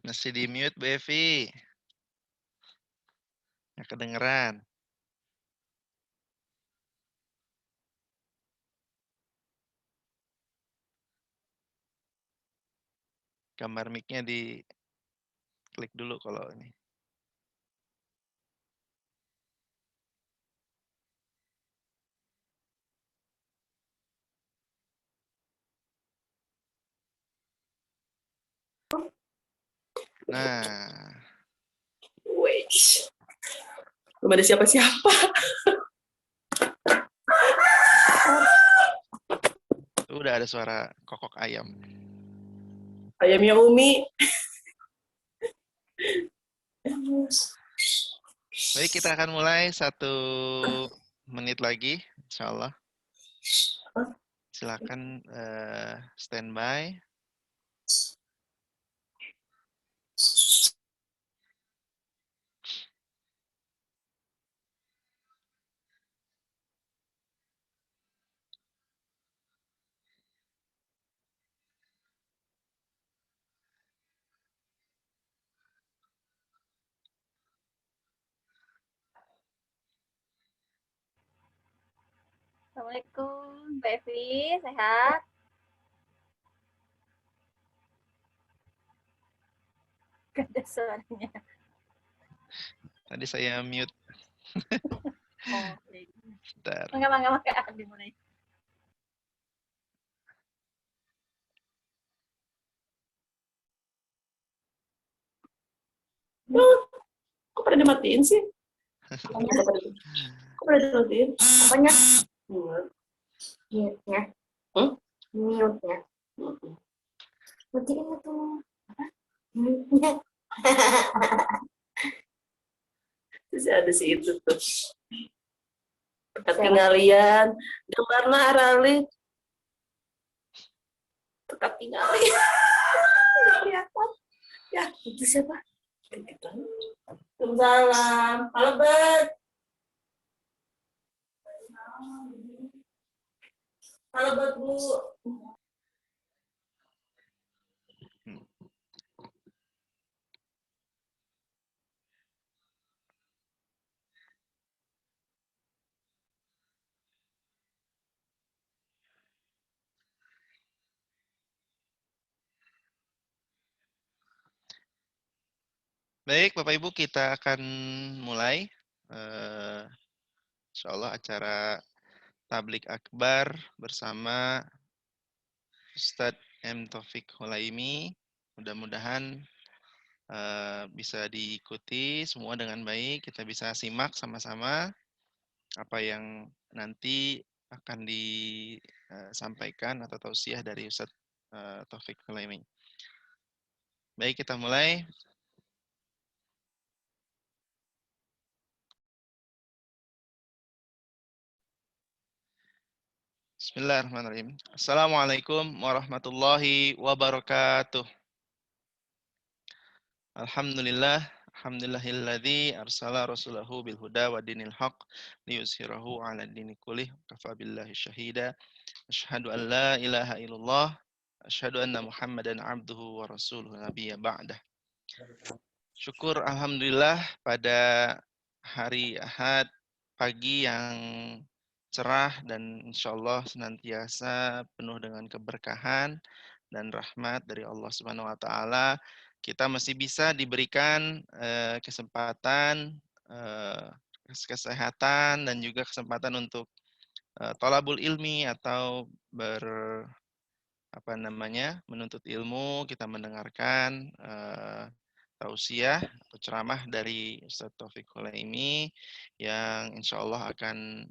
Masih di mute, Bu Evi. Nggak kedengeran. Gambar mic-nya di klik dulu kalau ini. Nah, Wait. Belum ada siapa-siapa. udah ada suara kokok ayam. Ayamnya Umi. Baik, kita akan mulai 1 menit lagi, insya Allah. Silakan standby. Assalamualaikum, Mbak Evi, sehat? Gak ada suaranya. Tadi saya mute. Oh, Bentar. mangga akan dimulai. Kok pada dimatiin sih? Kok pada dimatiin? Apanya? Mute-nya. Mute-nya. Matiin itu. Apa? Mute-nya. Terus ada si itu tuh. Ketinggalan. Gambarnya Arali. Ketinggalan. Kelihatan. Ya, itu siapa? Waalaikumsalam. Halo, Bet. Halo, Bet, Bu. Baik, Bapak Ibu, kita akan mulai. Insya Allah acara Tablik Akbar bersama Ustadz M. Taufik Hulaimi. Mudah-mudahan bisa diikuti semua dengan baik. Kita bisa simak sama-sama apa yang nanti akan disampaikan atau tausiah dari Ustadz Taufik Hulaimi. Baik, kita mulai. Bismillahirrahmanirrahim. Assalamualaikum warahmatullahi wabarakatuh. Alhamdulillah, alhamdulillahilladzi arsala rasulahu bil huda wa dinil haq liyuzhirahu 'ala dini kullih kafa billahi syahida. Asyhadu an la ilaha illallah, asyhadu anna Muhammadan 'abduhu wa rasuluhu nabiyya ba'dah. Syukur alhamdulillah pada hari Ahad pagi yang cerah dan insyaallah senantiasa penuh dengan keberkahan dan rahmat dari Allah Subhanahu wa taala. Kita masih bisa diberikan kesempatan kesehatan dan juga kesempatan untuk thalabul ilmi atau menuntut ilmu, kita mendengarkan tausiah atau ceramah dari Ustadz Taufik Hulaimi yang insya Allah akan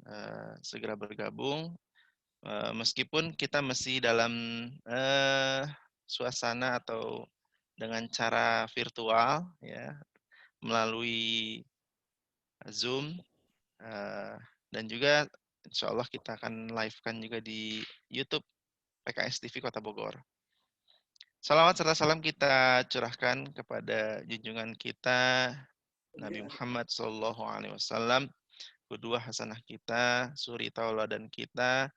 segera bergabung Meskipun kita masih dalam suasana atau dengan cara virtual ya, melalui Zoom, dan juga insya Allah kita akan live-kan juga di YouTube PKS TV Kota Bogor. Salawat serta salam kita curahkan kepada junjungan kita Nabi Muhammad SAW, kedua hasanah kita, suri tauladan kita.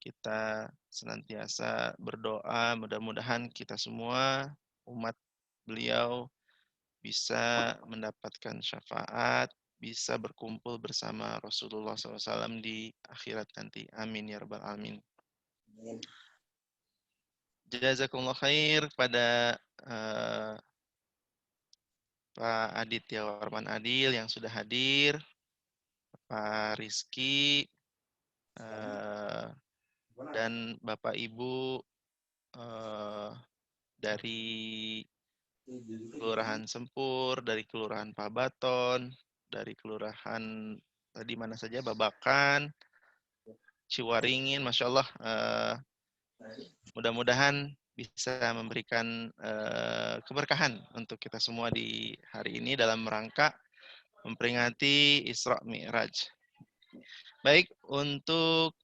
Kita senantiasa berdoa, mudah-mudahan kita semua umat beliau bisa mendapatkan syafaat, bisa berkumpul bersama Rasulullah SAW di akhirat nanti. Amin ya rabbal alamin. Jazakumullah khair kepada Pak Aditya Warman Adil yang sudah hadir, Pak Rizky, dan Bapak Ibu dari Kelurahan Sempur, dari Kelurahan Pabaton, dari Kelurahan tadi mana saja, Babakan, Ciwaringin, Masya Allah, mudah-mudahan bisa memberikan keberkahan untuk kita semua di hari ini dalam rangka memperingati Isra Mi'raj. Baik, untuk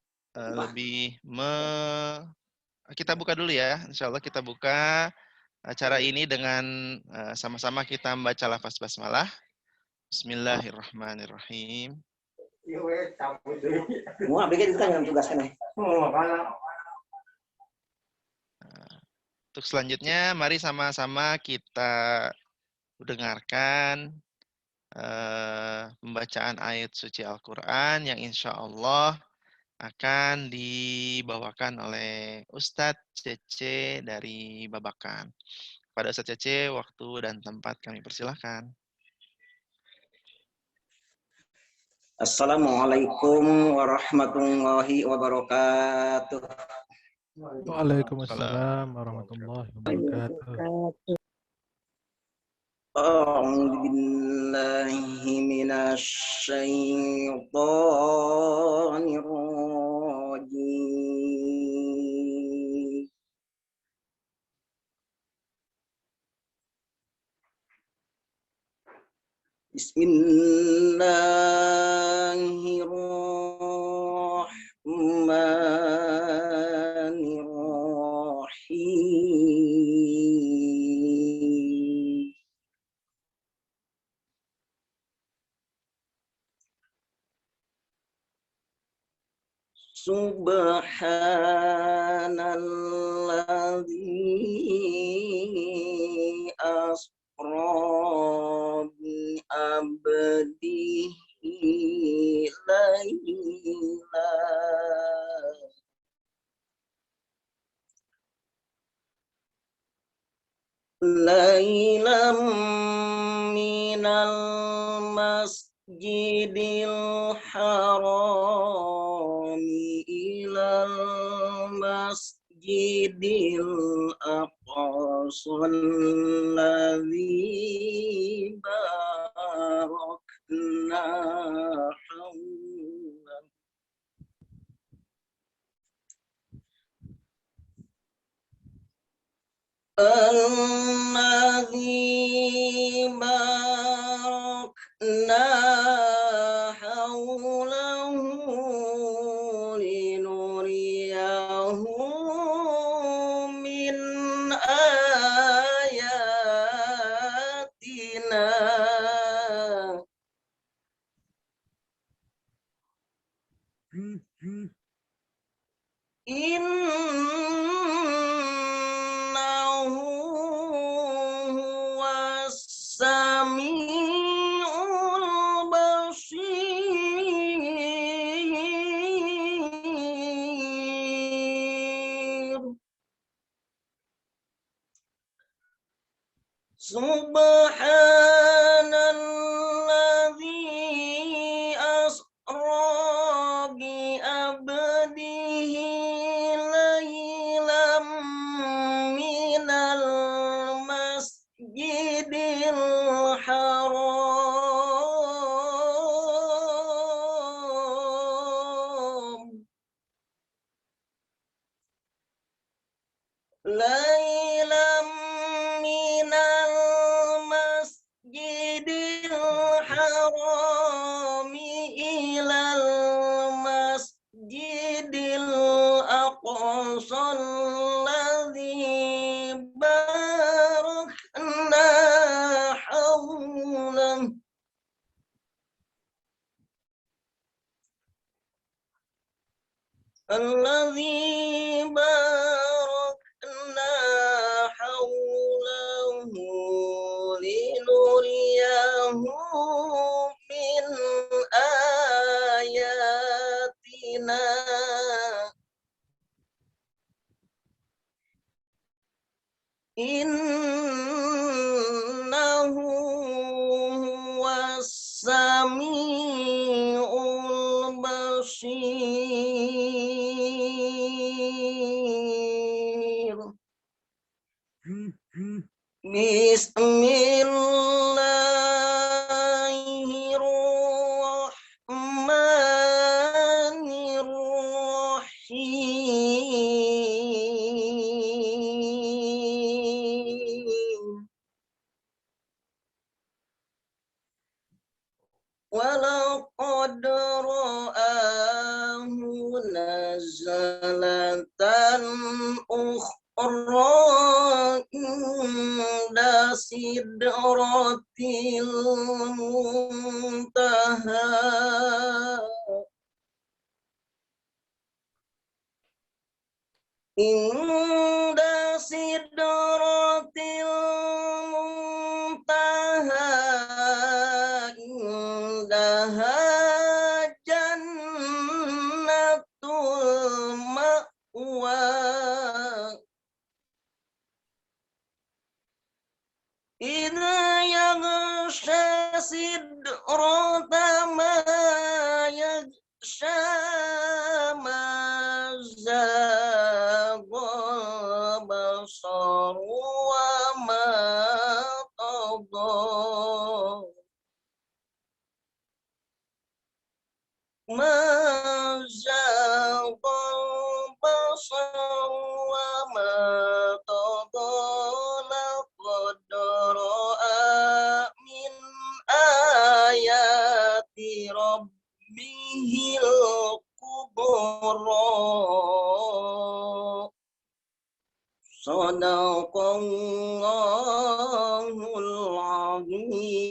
kita buka dulu ya, insya Allah kita buka acara ini dengan sama-sama kita membaca lafaz basmalah. Bismillahirrahmanirrahim. Untuk selanjutnya, mari sama-sama kita dengarkan pembacaan ayat suci Al-Quran yang insya Allah akan dibawakan oleh Ustadz Cece dari Babakan. Pada Ustadz Cece, waktu dan tempat kami persilahkan. Assalamualaikum warahmatullahi wabarakatuh. Waalaikumsalam warahmatullahi wabarakatuh. A'udzu billahi minasy syaithanir rajim. Bismillahirrahmanirrahim. Subhanalladzi asra bi abdihi laylan minal masjidil harami ilal masjidil aqsal ladzi barakna hawlahu الذي باركنا حوله لنريه من آياتنا إنه هو السميع البصير سبحان الذي أسرى بعبده ليلا من المسجد الحرام ليلا من المسجد الحرام إلى المسجد الأقصى الذي باركنا حوله الذي باركنا حوله لنريه من آياتنا إنه هو السميع البصير بسم الله الرحمن الرحيم ولقد رآه نزلة أخرى عند سدرة المنتهى عند سدرة المنتهى عندها جنة المأوى إذا يغشى سدرة ما يغشى ما زاغ البصر وما طغى ما زاغ البصر وما طغى لقد رأى من آيات ربه الكبرى صدق الله العظيم.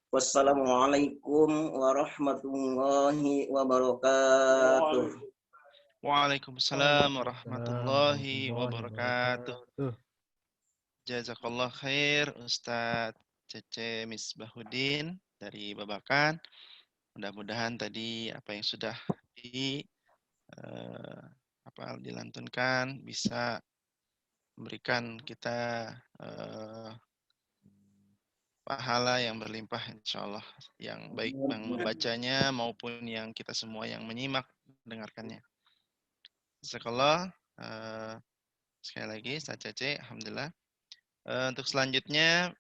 Wassalamualaikum warahmatullahi wabarakatuh. Waalaikumsalam warahmatullahi wabarakatuh. Jazakallah khair Ustadz Cece Misbahuddin dari Babakan. Mudah-mudahan tadi apa yang sudah dilantunkan bisa memberikan kita pahala yang berlimpah insyaallah, yang baik yang membacanya maupun yang kita semua yang menyimak mendengarkannya. Jazakallah. Sekali lagi Ustaz Cece, alhamdulillah. Untuk selanjutnya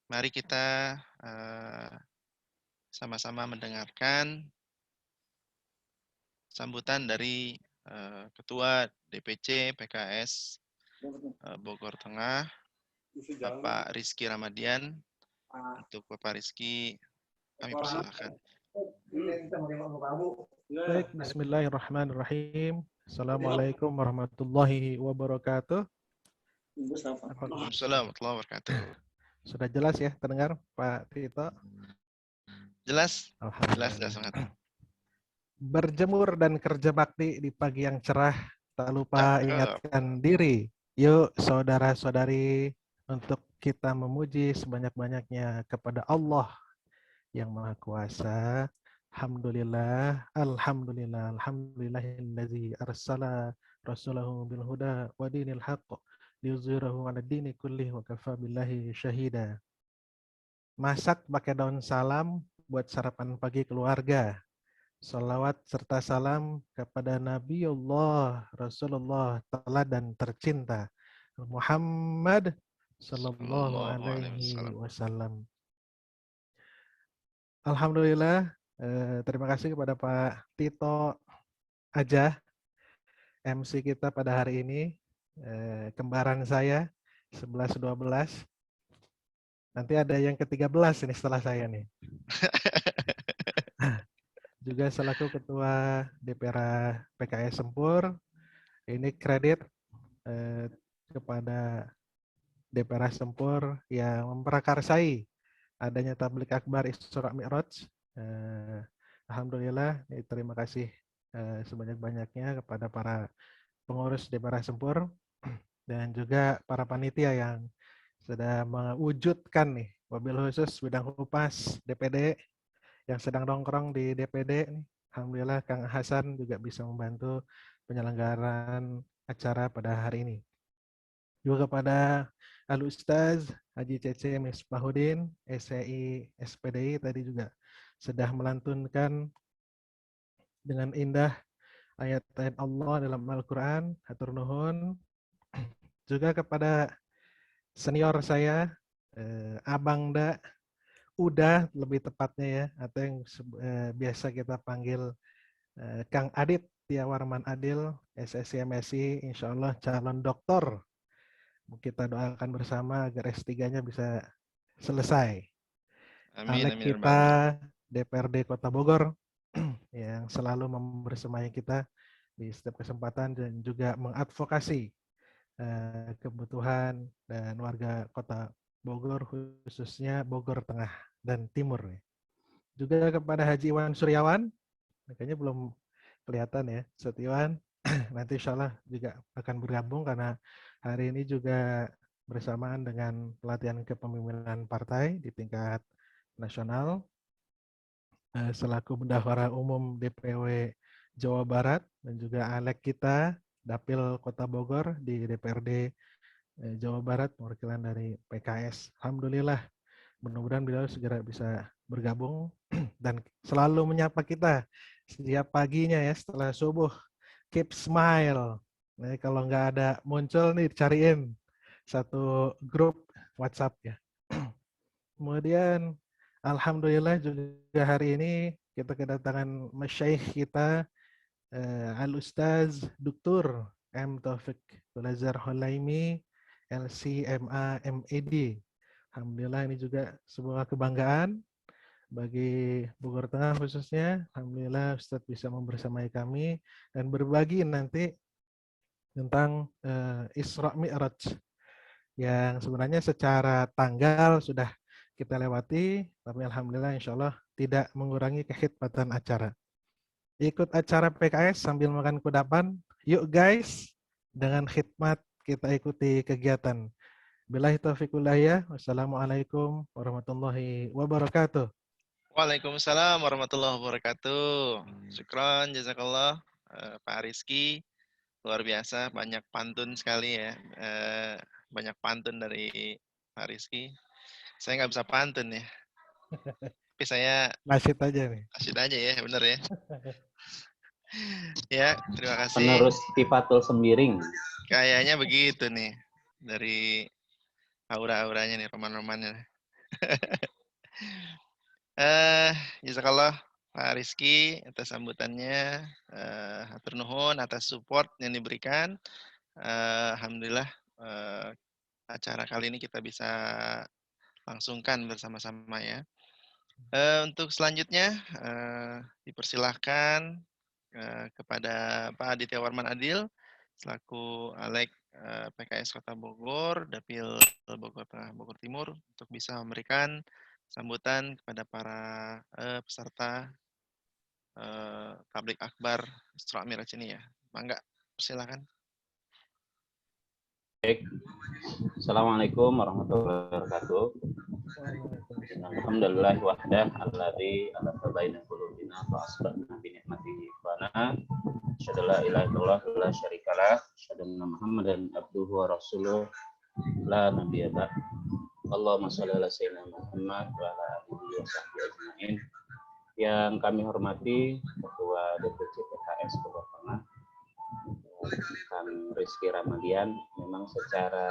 mari kita sama-sama mendengarkan sambutan dari Ketua DPC PKS Bogor Tengah, Bapak Rizky Ramadian. Untuk Bapak Rizky, kami persilakan. Baik, bismillahirrahmanirrahim. Assalamualaikum warahmatullahi wabarakatuh. Waalaikumsalam warahmatullahi wabarakatuh. Sudah jelas ya terdengar Pak Tito? Jelas? Alhamdulillah. Jelas banget. Berjemur dan kerja bakti di pagi yang cerah, tak lupa ingatkan diri. Yuk saudara-saudari, untuk kita memuji sebanyak-banyaknya kepada Allah yang Maha Kuasa. Alhamdulillah, alhamdulillah, alhamdulillahillazi arsala rasulahu bil huda wa dinil haqq liyuzhirahu 'ala dini kullih wa kafa billahi syahida. Masak pakai daun salam buat sarapan pagi keluarga. Salawat serta salam kepada Nabiullah Rasulullah teladan tercinta Muhammad sallallahu alaihi wasallam. Alhamdulillah, terima kasih kepada Pak Tito Aja MC kita pada hari ini, kembaran saya 11-12. Nanti ada yang ke-13 ini setelah saya nih. Juga selaku Ketua DPRA PKS Sempur, ini kredit kepada DPRA Sempur yang memprakarsai adanya tablik akbar Isra Mi'raj. Alhamdulillah, terima kasih sebanyak-banyaknya kepada para pengurus DPRA Sempur dan juga para panitia yang sudah mewujudkan nih, wabil khusus bidang humas DPD yang sedang nongkrong di DPD nih. Alhamdulillah Kang Hasan juga bisa membantu penyelenggaraan acara pada hari ini. Juga kepada Al-Ustaz Haji Cece Misbahuddin, SCI SPDI tadi juga sudah melantunkan dengan indah ayat-ayat Allah dalam Al-Quran. Hatur nuhun. Juga kepada senior saya, Abang Da, Uda lebih tepatnya ya, atau yang biasa kita panggil Kang Adit Tiawarman Adil, SSC MSI, insya Allah calon doktor. Kita doakan bersama agar S3-nya bisa selesai. Amin, Alek amin, kita amin. DPRD Kota Bogor yang selalu membersamai kita di setiap kesempatan dan juga mengadvokasi kebutuhan dan warga Kota Bogor, khususnya Bogor Tengah dan Timur. Juga kepada Haji Iwan Suryawan, kayaknya belum kelihatan ya, Setiwan. Nanti insya Allah juga akan bergabung karena hari ini juga bersamaan dengan pelatihan kepemimpinan partai di tingkat nasional selaku bendahara umum DPW Jawa Barat dan juga Alek kita Dapil Kota Bogor di DPRD Jawa Barat, perwakilan dari PKS. Alhamdulillah, mudah-mudahan beliau segera bisa bergabung dan selalu menyapa kita setiap paginya ya setelah subuh. Keep smile. Nah, kalau nggak ada muncul nih, cariin satu grup WhatsApp ya. Kemudian, alhamdulillah juga hari ini kita kedatangan masyaikh kita, Al-Ustaz Dr. M. Taufik Belazar Holaimi, LCMA MED. Alhamdulillah ini juga sebuah kebanggaan bagi Bogor Tengah khususnya. Alhamdulillah Ustadz bisa membersamai kami dan berbagi nanti tentang Isra Mi'raj yang sebenarnya secara tanggal sudah kita lewati, tapi alhamdulillah insya Allah tidak mengurangi kehikmatan acara. Ikut acara PKS sambil makan kudapan, yuk guys, dengan khidmat kita ikuti kegiatan. Billahi taufiq wal hidayah. Wassalamualaikum warahmatullahi wabarakatuh. Waalaikumsalam warahmatullahi wabarakatuh. Syukran, jazakallah, Pak Rizky. Luar biasa, banyak pantun sekali ya. Banyak pantun dari Pak Rizky. Saya nggak bisa pantun ya. Tapi saya Nasyid aja nih. asyik aja ya, bener ya. Ya, terima kasih. Penerus Tifatul Sembiring. Kayaknya begitu nih. Dari aura-auranya nih, roman-romannya. Jazakallah Pak Rizky atas sambutannya, hatur nuhun atas support yang diberikan. Alhamdulillah acara kali ini kita bisa langsungkan bersama-sama ya. Untuk selanjutnya dipersilahkan kepada Pak Aditya Warman Adil selaku Alek PKS Kota Bogor, Dapil Bogor Tengah, Bogor Timur untuk bisa memberikan sambutan kepada para peserta tablik akbar Isra Mi'raj ini ya. Mangga, silakan. Baik. Assalamualaikum warahmatullahi wabarakatuh. Alhamdulillah wahdah alladzi ala baina qulubina wa asbahna bi ni'matihi fana. Asyhadu la ilaha illallah wa la syarikalah, asyhadu anna Muhammadan abduhu wa rasuluh la nabiyya ba'd. Allahumma shalli ala sayyidina Muhammad wa ala alihi wa sahbihi ajmain. Yang kami hormati Ketua DPC PKS Bogor Tengah, Kang Rizky Ramadian. Memang secara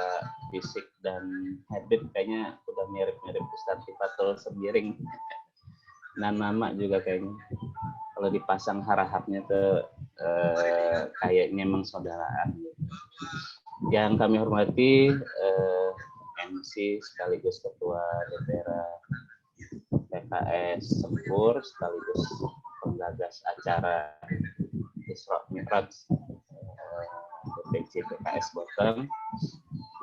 fisik dan habit kayaknya udah mirip-mirip Ustadz Tifatul Sembiring. Nah, nama juga kayaknya kalau dipasang harahatnya ke kayaknya memang saudaraan. Yang kami hormati MC sekaligus Ketua DPR PKS Sempur sekaligus penggagas acara Isra Mi'raj DPC PKS Boteng.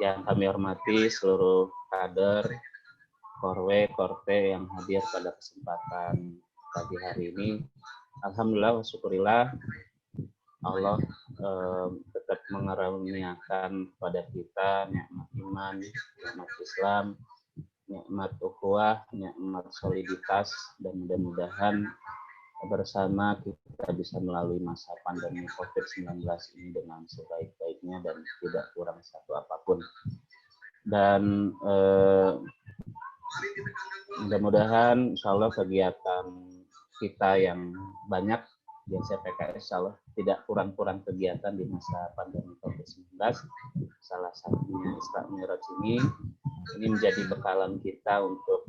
Yang kami hormati seluruh kader Korwe, Korte yang hadir pada kesempatan pagi hari ini. Alhamdulillah, syukurillah Allah tetap mengaruniakan kepada kita nikmat iman, nikmat Islam, nikmat ukhuwah, nikmat soliditas, dan mudah-mudahan bersama kita bisa melalui masa pandemi COVID-19 ini dengan sebaik-baiknya dan tidak kurang satu apapun. Dan mudah-mudahan insya Allah kegiatan kita yang banyak di PKS insya Allah tidak kurang-kurang kegiatan di masa pandemi COVID-19. Salah satunya Isra Mi'raj ini menjadi bekalan kita untuk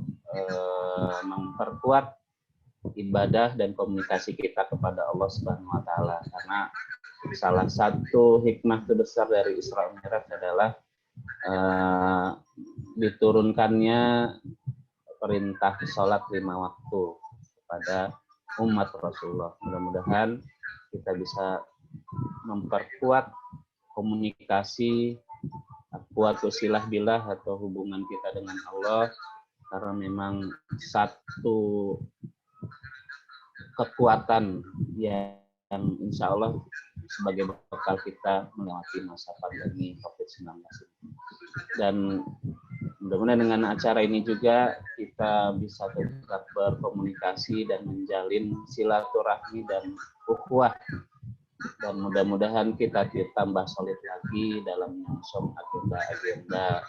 memperkuat ibadah dan komunikasi kita kepada Allah Subhanahu wa Ta'ala, karena salah satu hikmah terbesar dari Isra Mi'raj adalah diturunkannya perintah sholat 5 waktu kepada umat Rasulullah. Mudah-mudahan kita bisa memperkuat komunikasi, kuat usilah billah atau hubungan kita dengan Allah, karena memang satu kekuatan yang insya Allah sebagai bekal kita melewati masa pandemi COVID-19. Dan mudah-mudahan dengan acara ini juga kita bisa tetap berkomunikasi dan menjalin silaturahmi dan ukhuwah. Dan mudah-mudahan kita ditambah solid lagi dalam menyongsong agenda-agenda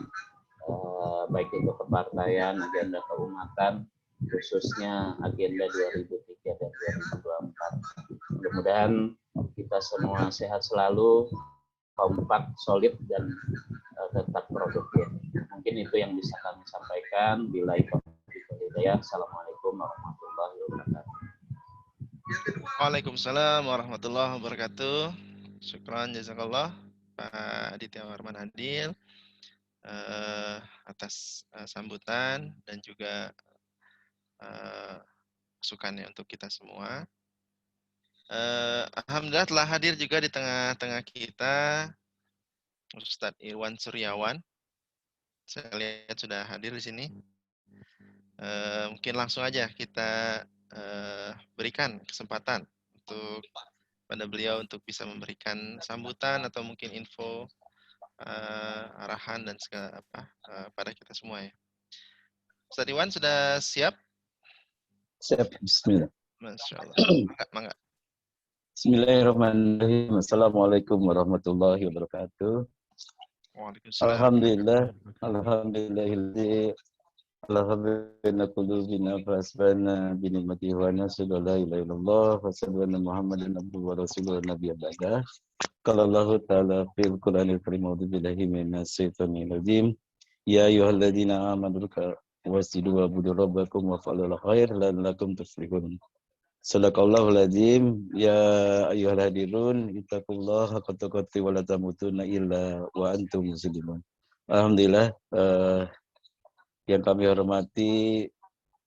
baik itu kepartaian, agenda keumatan, khususnya agenda 2003 dan 2024. Mudah-mudahan kita semua sehat selalu, kompak, solid, dan tetap produktif. Mungkin itu yang bisa kami sampaikan. Billahi taufiq wal hidayah. Assalamualaikum warahmatullahi wabarakatuh. Waalaikumsalam warahmatullahi wabarakatuh. Syukran jazakallah Pak Aditya Warman Adil atas sambutan dan juga masukannya untuk kita semua. Alhamdulillah telah hadir juga di tengah-tengah kita Ustadz Irwan Suryawan. Saya lihat sudah hadir di sini. Mungkin langsung aja kita berikan kesempatan untuk pada beliau untuk bisa memberikan sambutan atau mungkin info arahan dan segala pada kita semua ya. Ustadz Irwan sudah siap? Siap, bismillah. Masya Allah. Mangga. Bismillahirrahmanirrahim. Assalamualaikum warahmatullahi wabarakatuh. Waalaikumsalam. Alhamdulillah, alhamdulillahilladzi alhamdulillah qulubina fasbana bi ni'matihi wa nasyhadu an la ilaha illallah wa asyhadu anna Muhammadan abduhu wa rasuluhu nabiyya ba'da. Qala Allah ta'ala fil Qur'anil Karim a'udzu billahi minash shaitonir rajim. Ya ayyuhalladzina amanu wasjudu wa'budu rabbakum wa fa'alul khair la'allakum tuflihun. Sadaqallahul azim. Ya ayyuhal hadirun ittaqullaha haqqa tuqatih wa la tamutunna illa wa antum muslimun. Alhamdulillah, yang kami hormati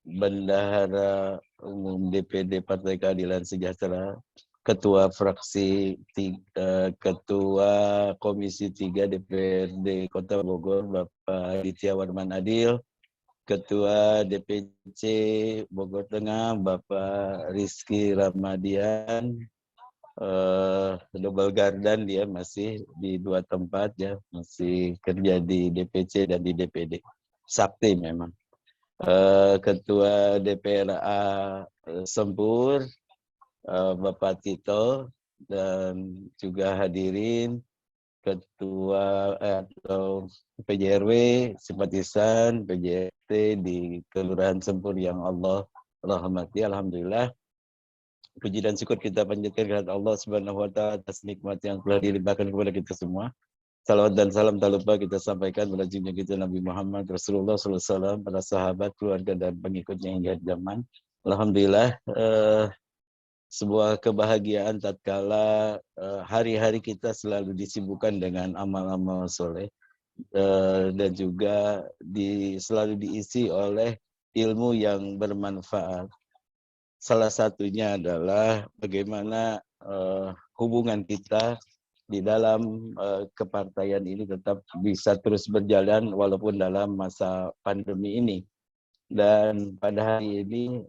Bendahara Umum DPD Partai Keadilan Sejahtera, Ketua Fraksi Ketua Komisi 3 DPRD Kota Bogor Bapak Aditya Warman Adil, Ketua DPC Bogor Tengah Bapak Rizky Ramadian, double garden dia masih di 2 tempat ya, masih kerja di DPC dan di DPD. Sakti memang. Ketua DPRA Sempur Bapak Tito dan juga hadirin Ketua atau PJRW, simpatisan PJRT di Kelurahan Sempur yang Allah rahmati. Alhamdulillah, puji dan syukur kita panjatkan kepada Allah Subhanahu wa Ta'ala atas nikmat yang telah dilimpahkan kepada kita semua. Salawat dan salam tak lupa kita sampaikan pada junjungan kita Nabi Muhammad Rasulullah SAW, para sahabat, keluarga dan pengikutnya hingga zaman. Alhamdulillah, sebuah kebahagiaan tatkala hari-hari kita selalu disibukkan dengan amal-amal soleh dan juga selalu diisi oleh ilmu yang bermanfaat. Salah satunya adalah bagaimana hubungan kita di dalam kepartaian ini tetap bisa terus berjalan walaupun dalam masa pandemi ini. Dan pada hari ini,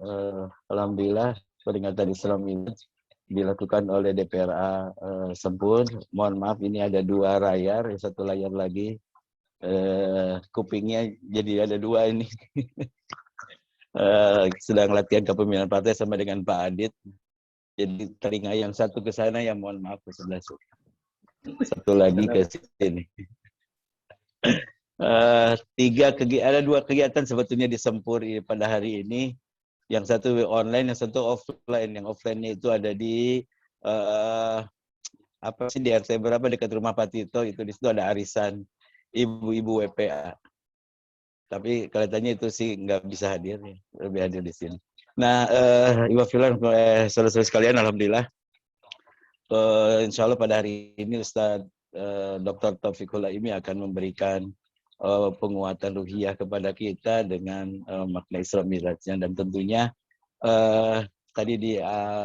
alhamdulillah, peringatan Islam ini dilakukan oleh DPRA Sempur. Mohon maaf, ini ada 2 layar, satu layar lagi kupingnya jadi ada 2 ini. Sedang latihan kepemimpinan partai sama dengan Pak Adit. Jadi telinga yang satu ke sana, ya mohon maaf ke sebelah sini. Satu lagi ke sini. Ada 2 kegiatan sebetulnya di Sempur pada hari ini. Yang satu online, yang satu offline. Yang offline itu ada di di RT berapa dekat rumah Pak Tito, itu di situ ada arisan ibu-ibu WPA. Tapi kelihatannya itu sih nggak bisa hadir, ya. Lebih hadir di sini. Nah, Ibu Filan, saudara-saudara sekalian, alhamdulillah. Insya Allah pada hari ini Ustadz Dr. Taufikul Aimi akan memberikan penguatan ruhiyah kepada kita dengan makna Isra Mi'rajnya, dan tentunya tadi di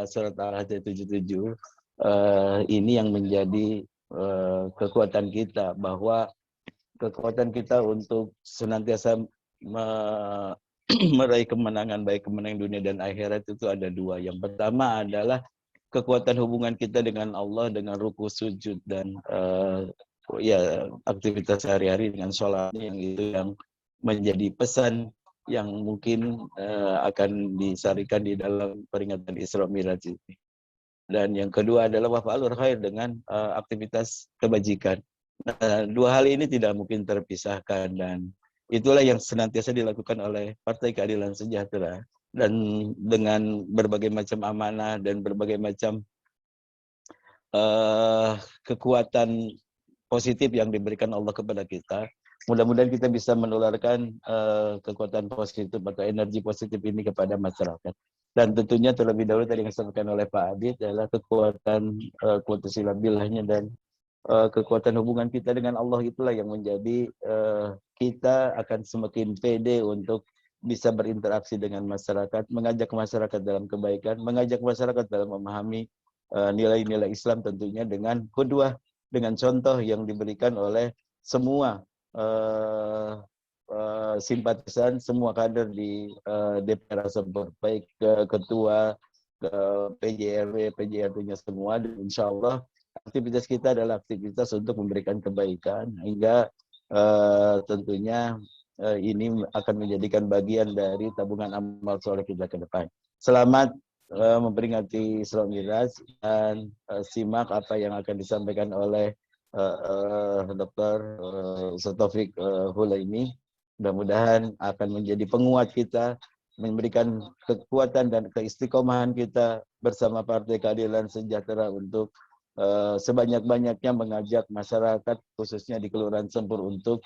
surat Al-Hajj 77 ini yang menjadi kekuatan kita, bahwa kekuatan kita untuk senantiasa meraih kemenangan, baik kemenangan dunia dan akhirat, itu ada 2. Yang pertama adalah kekuatan hubungan kita dengan Allah dengan ruku, sujud, dan aktivitas sehari-hari dengan sholat, yang menjadi pesan yang mungkin akan disarikan di dalam peringatan Isra Mi'raj ini. Dan yang kedua adalah wafa'alul khair, dengan aktivitas kebajikan. Nah, 2 hal ini tidak mungkin terpisahkan, dan itulah yang senantiasa dilakukan oleh Partai Keadilan Sejahtera. Dan dengan berbagai macam amanah dan berbagai macam kekuatan positif yang diberikan Allah kepada kita, mudah-mudahan kita bisa menularkan kekuatan positif atau energi positif ini kepada masyarakat. Dan tentunya terlebih dahulu tadi yang disampaikan oleh Pak Adit adalah kekuatan quwwatullahi billahnya, dan kekuatan hubungan kita dengan Allah itulah yang menjadi kita akan semakin pede untuk bisa berinteraksi dengan masyarakat, mengajak masyarakat dalam kebaikan, mengajak masyarakat dalam memahami nilai-nilai Islam, tentunya dengan qudwah, dengan contoh yang diberikan oleh semua simpatisan, semua kader di DPR Sempur, baik ketua, PJRW, PJRT-nya semua. Dan insya Allah aktivitas kita adalah aktivitas untuk memberikan kebaikan, hingga tentunya ini akan menjadikan bagian dari tabungan amal soleh kita ke depan. Selamat memperingati Isra Mi'raj, dan simak apa yang akan disampaikan oleh Dr. Ustadz Taufik Hulaimi. Mudah-mudahan akan menjadi penguat kita, memberikan kekuatan dan keistiqomahan kita bersama Partai Keadilan Sejahtera untuk sebanyak-banyaknya mengajak masyarakat, khususnya di Kelurahan Sempur, untuk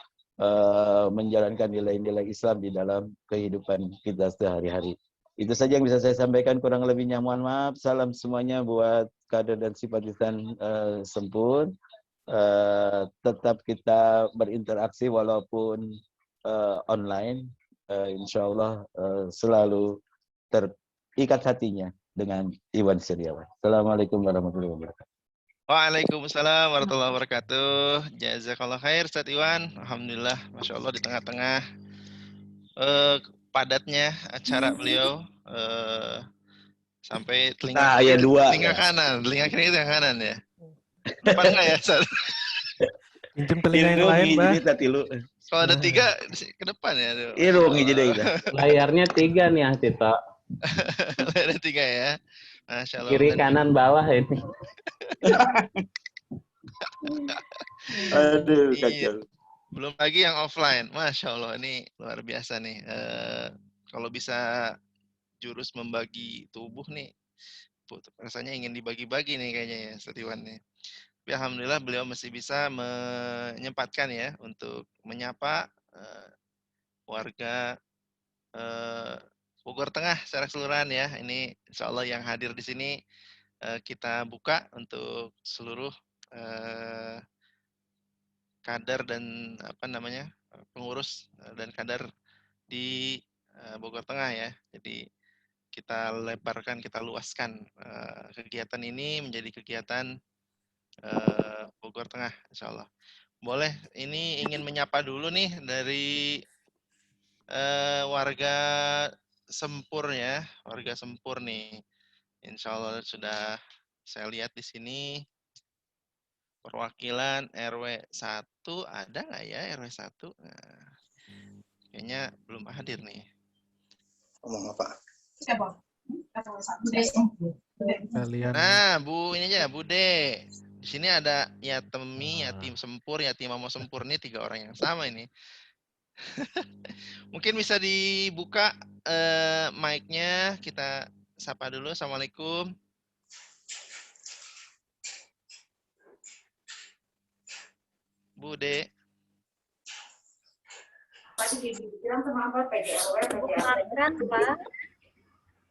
menjalankan nilai-nilai Islam di dalam kehidupan kita sehari-hari. Itu saja yang bisa saya sampaikan, kurang lebihnya mohon maaf. Salam semuanya buat kader dan simpatisan Sempur. Tetap kita berinteraksi walaupun online. Insya Allah selalu terikat hatinya dengan Iwan Setiawan. Assalamualaikum warahmatullahi wabarakatuh. Waalaikumsalam warahmatullahi wabarakatuh. Jazakallah khair Ustadz Iwan. Alhamdulillah, Masya Allah, di tengah-tengah padatnya acara beliau sampai telinga kiri, telinga kanan, telinga kiri, telinga kanan ya. Depan enggak ya, Ustadz? Pinjem telinga yang lain, Mbak. Kalau ada 3 ke depan ya. Layarnya 3 nih, Tito. Ada 3 ya. Masya Allah. Kiri, kanan, bawah ini. Aduh, kacau. Iya. Belum lagi yang offline. Masya Allah, ini luar biasa nih. Kalau bisa jurus membagi tubuh nih, rasanya ingin dibagi-bagi nih kayaknya ya, Ustadz Iwan nih. Tapi alhamdulillah beliau masih bisa menyempatkan ya untuk menyapa warga Bogor Tengah secara keseluruhan ya. Ini insya Allah yang hadir di sini kita buka untuk seluruh kader dan pengurus dan kader di Bogor Tengah ya. Jadi kita lebarkan, kita luaskan kegiatan ini menjadi kegiatan Bogor Tengah, insya Allah. Boleh, ini ingin menyapa dulu nih dari warga Sempur ya, warga Sempur nih. Insya Allah sudah saya lihat di sini perwakilan RW 1, ada nggak ya RW 1? Nah, kayaknya belum hadir nih. Ngomong apa? Kalian Nah, Bu ini aja, Bude. Di sini ada Yatemi, Yatim Sempur, Yatim Mamo Sempur, nih 3 orang yang sama ini. Mungkin bisa dibuka mic-nya, kita sapa dulu. Assalamualaikum. Bude. Kedengeran, Pak.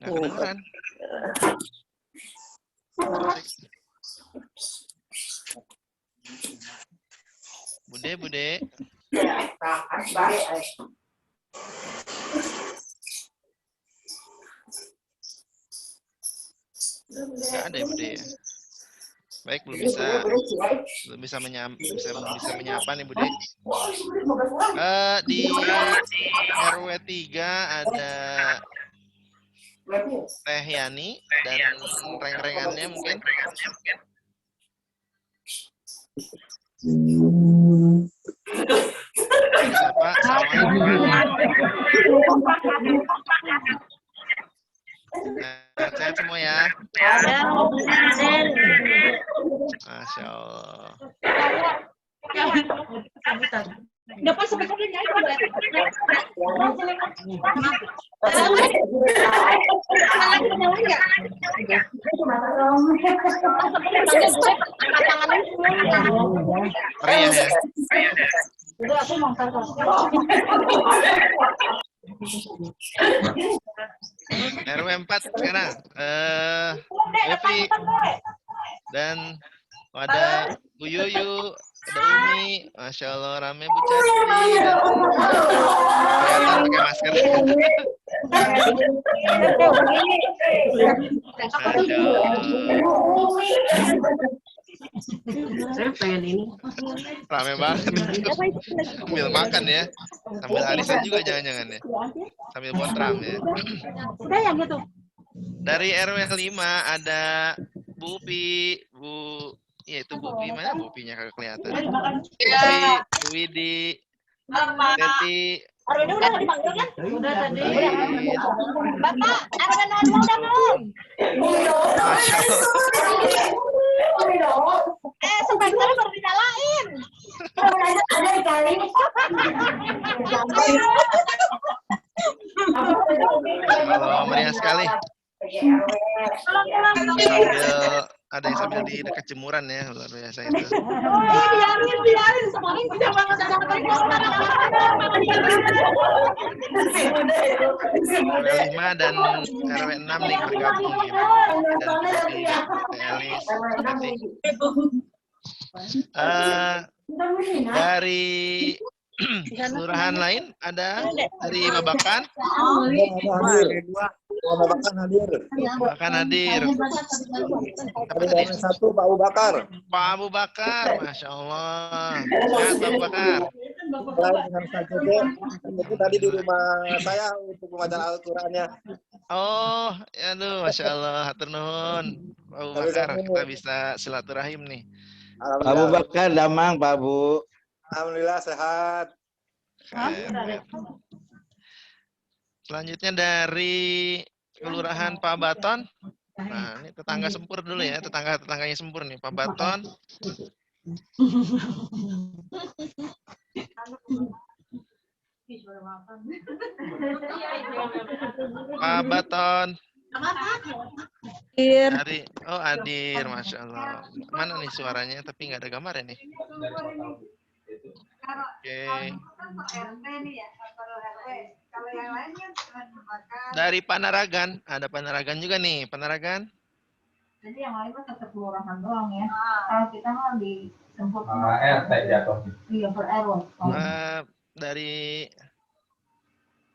Nggak kedengeran. Bude. Nggak ada ya Bude ya. Baik, belum bisa menyapa nih Bude. Di RW 3 ada Teh Yani dan reng-rengannya mungkin. Siapa? Sehat semua ya. Masya Allah. Dapat sebetulnya Meriah ya. RW 4 sekarang. Evi dan ada Bu Yuyu, ada Umi, Masya Allah rame Bu Casti dan kelihatan pakai masker. Masya Allah. Rame banget. Sambil makan ya. Sambil arisan juga jangan-jangan ya. Sambil potram ya. Dari RW 5 ada Bu Upi, iya itu Bu Upi, mana Bu Upinya kagak kelihatan. Bu Widi, Teti, udah dipanggil kan? Udah tadi. Bapak, ada belum? Masya Allah. Sebentar baru dinyalain. Ada di kali. Kalau meriah sekali. Ada yang sambil di dekat jemuran ya, luar biasa itu. Biarin semuanya bisa banget RW 5 dan RW 6 nih bergabung nih. Dan Elis, dari kelurahan lain ada dari Babakan. Babakan hadir. Apa tadi? Satu Pak Abu Bakar. Pak Abu Bakar, Masya Allah. Sehat Pak Abu Bakar. Dengan saja itu tadi di rumah saya untuk membaca Al-Qur'annya. Oh, aduh, Masya Allah. Hatur nuhun. Pak Abu Bakar, kita bisa silaturahim nih. Pak Abu Bakar damang Pak Abu. Alhamdulillah sehat. Selanjutnya dari Kelurahan Pak Baton. Nah, ini tetangga Sempur dulu ya, tetangganya Sempur nih, Pak Baton. Pak Baton. Adir, Masya Allah. Mana nih suaranya? Tapi nggak ada gambar ya nih. Oke. Dari Panaragan, ada Panaragan juga nih, Panaragan. Jadi yang lain kan tetap kelurahan doang ya. Kalau kita mah disebut RT jatuh. iya per RW. Dari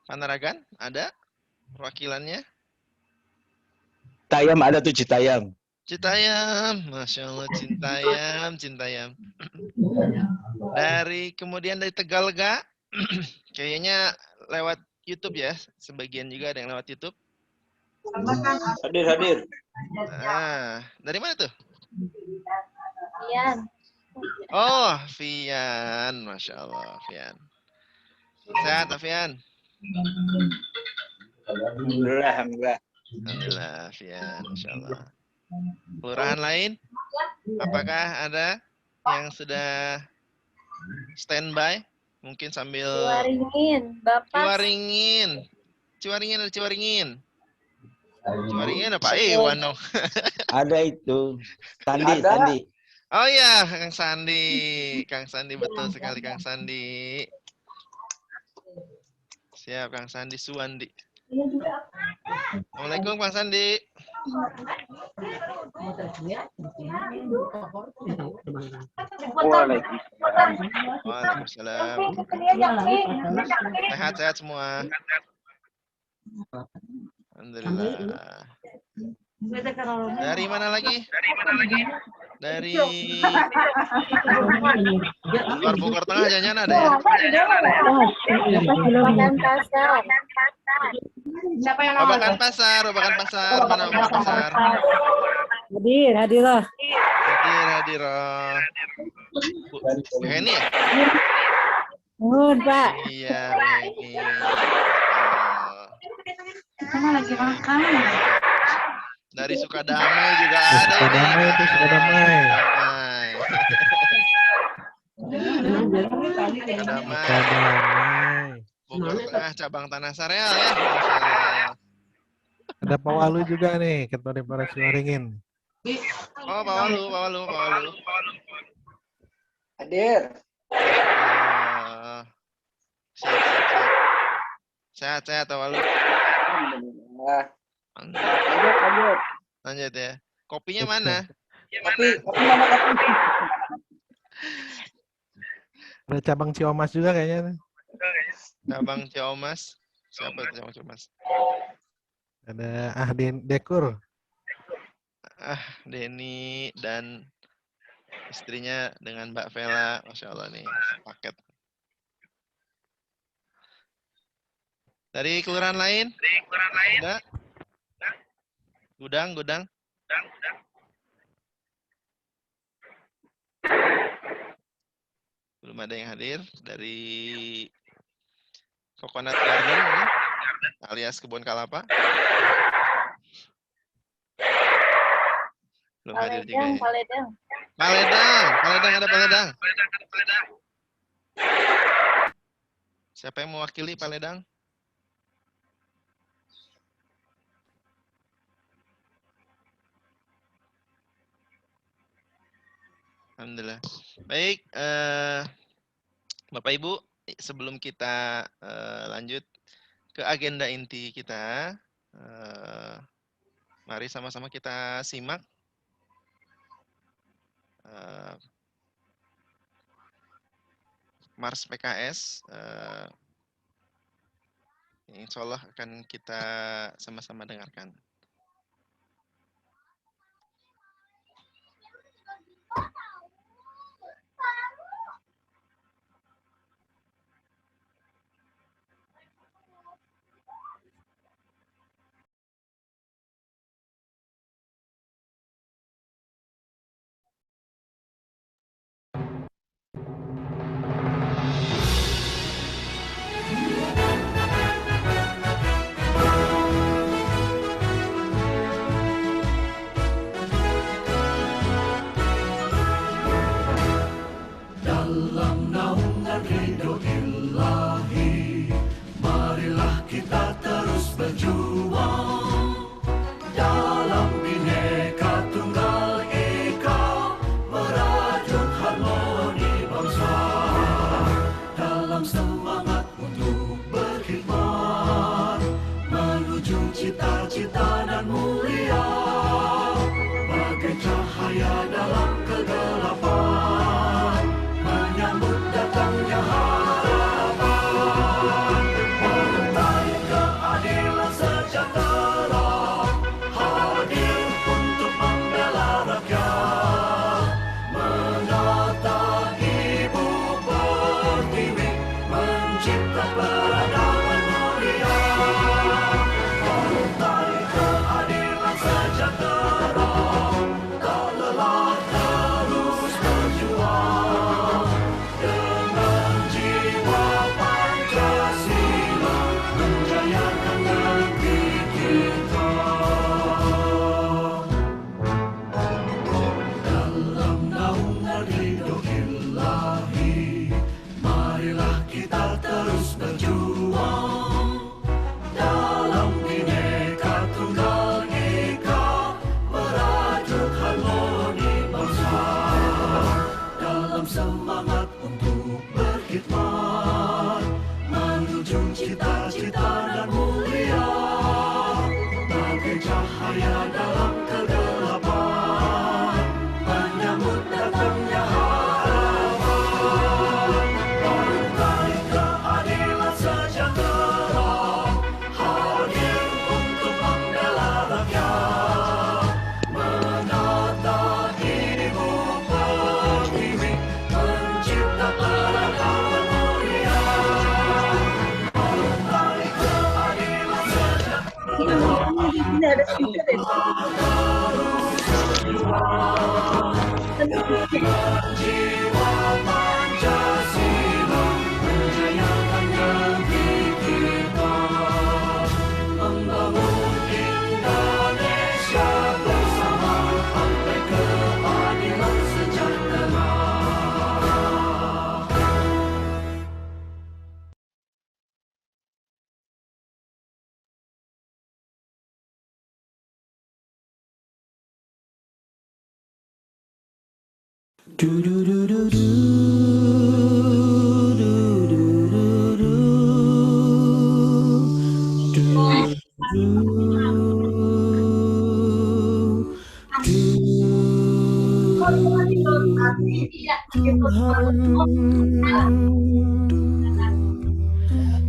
Panaragan ada perwakilannya. Tayam ada tuh Citayam. Citayam, Masya Allah, Cintayam. Kemudian dari Tegalga, kayaknya lewat YouTube ya, sebagian juga ada yang lewat YouTube. Hadir. Dari mana tuh? Iya. Oh, Fian, Masya Allah, Fian. Sehat, Fian? Alhamdulillah. Alhamdulillah, Fian, Masya Allah. Kelurahan lain? Apakah ada yang sudah standby? Mungkin sambil Ciwaringin, Bapak. Ciwaringin. Ciwaringin apa? Iwan dong. Ada itu. Sandi. Oh iya, Kang Sandi, betul sekali Kang Sandi. Siap, Kang Sandi Suwandi. Assalamualaikum Kang Sandi. Waalaikumsalam. Sehat semua. Alhamdulillah. Dari mana lagi? Dari Bogor Tengah jangan ada ya? Babakan Pasar. Mana Babakan Pasar? Hadir lah. Hadir. Ini ya? Nuhun, Pak. Iya, ini. Lagi makan. Dari Sukadamai juga ada. Sukadamai. Bogor Tengah cabang Tanah Sareal ya. Masya. Ada Pak Walu juga nih, Ketua DPR Ciwaringin. Oh, Pak Walu. Hadir. Siap. Sehat Pak Walu. Alhamdulillah. Lanjut ya. Kopinya mana? Kopi mana kopi? Ada cabang Ciomas juga kayaknya. Cabang Ciomas. Siapa itu cabang Ciomas? Ada Ahdin Dekur. Denny dan istrinya dengan Mbak Vela. Masya Allah nih, paket. Dari kelurahan lain? Ada? Gudang. Belum ada yang hadir. Dari Coconut Garden alias kebun kelapa. Belum hadir juga ya. Paledang ada Paledang. Siapa yang mewakili Paledang? Alhamdulillah. Baik, Bapak Ibu, sebelum kita lanjut ke agenda inti kita, mari sama-sama kita simak Mars PKS. Insya Allah akan kita sama-sama dengarkan.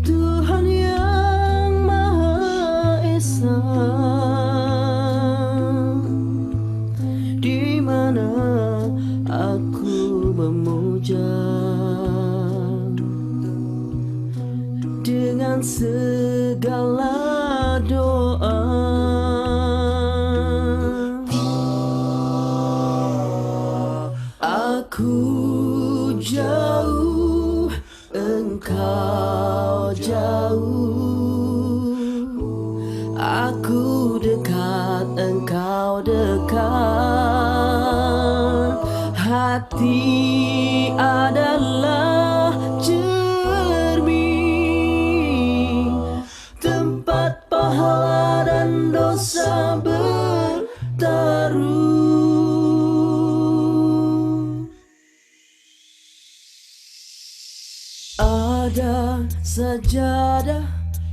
Tuhan yang Maha Esa, di mana aku memuja dengan segala doa. Aku jauh, engkau jauh. Aku dekat, engkau dekat. Hati adalah cermin, tempat pahala dan dosa bertaruh. Ada sajadah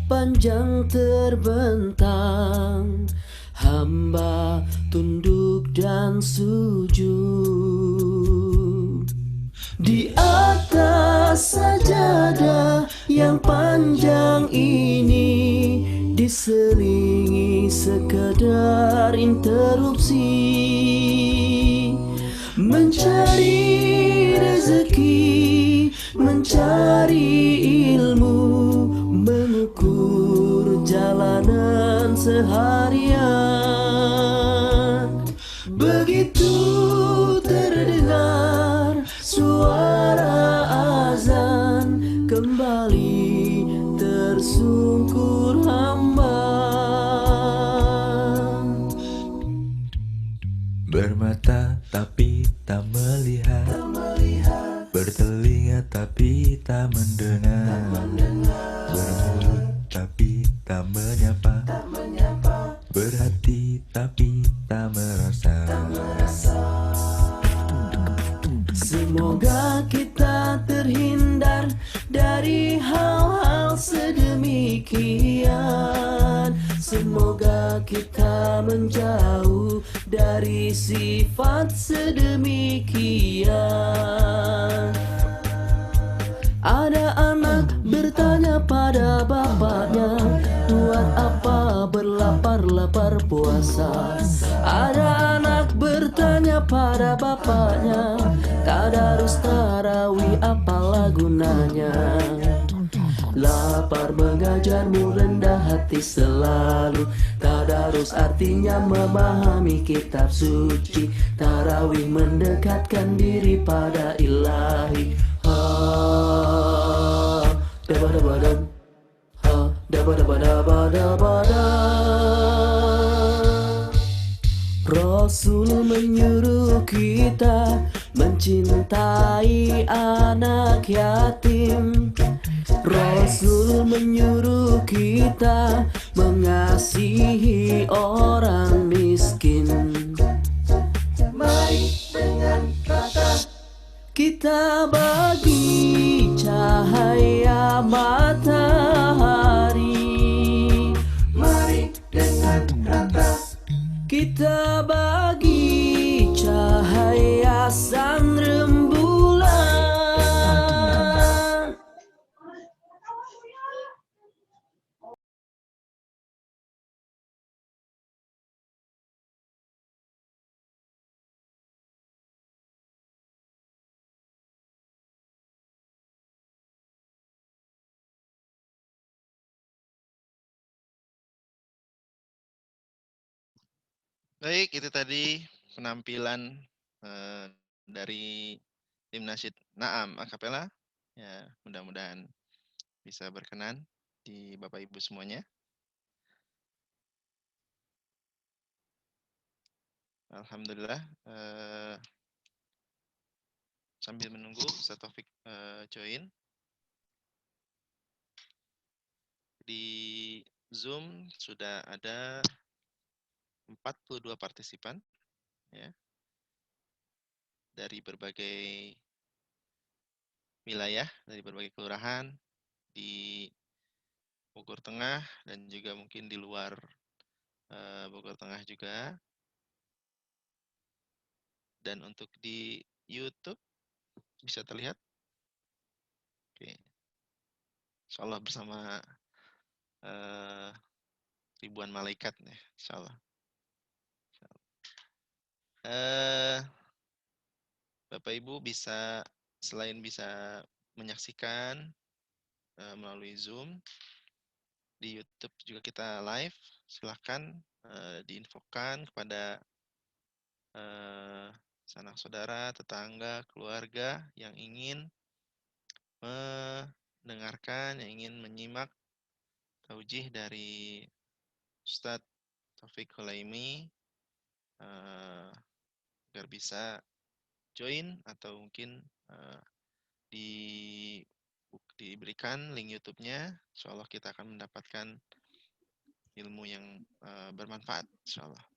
panjang terbentang, hamba tunduk dan sujud. Di atas sajadah yang panjang ini diselingi sekedar interupsi, mencari rezeki, mencari ilmu, mengukur jalanan seharian. Begitu terdengar suara azan, kembali tersungkur hamba. Bermata tapi tak melihat, bertelinga tapi tak mendengar, bermulut tapi tak menyapa, berhati tapi tak merasa. Semoga kita terhindar dari hal-hal sedemikian. Semoga kita menjauh dari dari sifat sedemikian. Ada anak bertanya pada bapaknya, buat apa berlapar-lapar puasa? Ada anak bertanya pada bapaknya, tadarus tarawih apalah gunanya? Lapar mengajarmu rendah hati selalu. Tadarus artinya memahami kitab suci. Tarawih mendekatkan diri pada ilahi. Ha, dabadabadam, ha, dabadabadabadabada. Rasul menyuruh kita mencintai anak yatim. Rasul menyuruh kita mengasihi orang miskin. Mari dengan rata kita bagi cahaya matahari. Mari dengan rata kita bagi cahaya sang rembulan. Baik, itu tadi penampilan dari tim nasyid Naam Akapela. Ya, mudah-mudahan bisa berkenan di Bapak Ibu semuanya. Alhamdulillah. Sambil menunggu Ustaz Taufik join di Zoom sudah ada 42 partisipan ya dari berbagai wilayah, dari berbagai kelurahan di Bogor Tengah dan juga mungkin di luar Bogor Tengah juga. Dan untuk di YouTube bisa terlihat. Oke. Insyaallah bersama ribuan malaikat ya, insyaallah. Bapak Ibu bisa selain bisa menyaksikan melalui Zoom, di YouTube juga kita live. Silahkan diinfokan kepada sanak saudara, tetangga, keluarga yang ingin mendengarkan, yang ingin menyimak taujih dari Ustadz Taufik Hulaimi agar bisa join atau mungkin diberikan link YouTube-nya. Insyaallah kita akan mendapatkan ilmu yang bermanfaat insyaallah.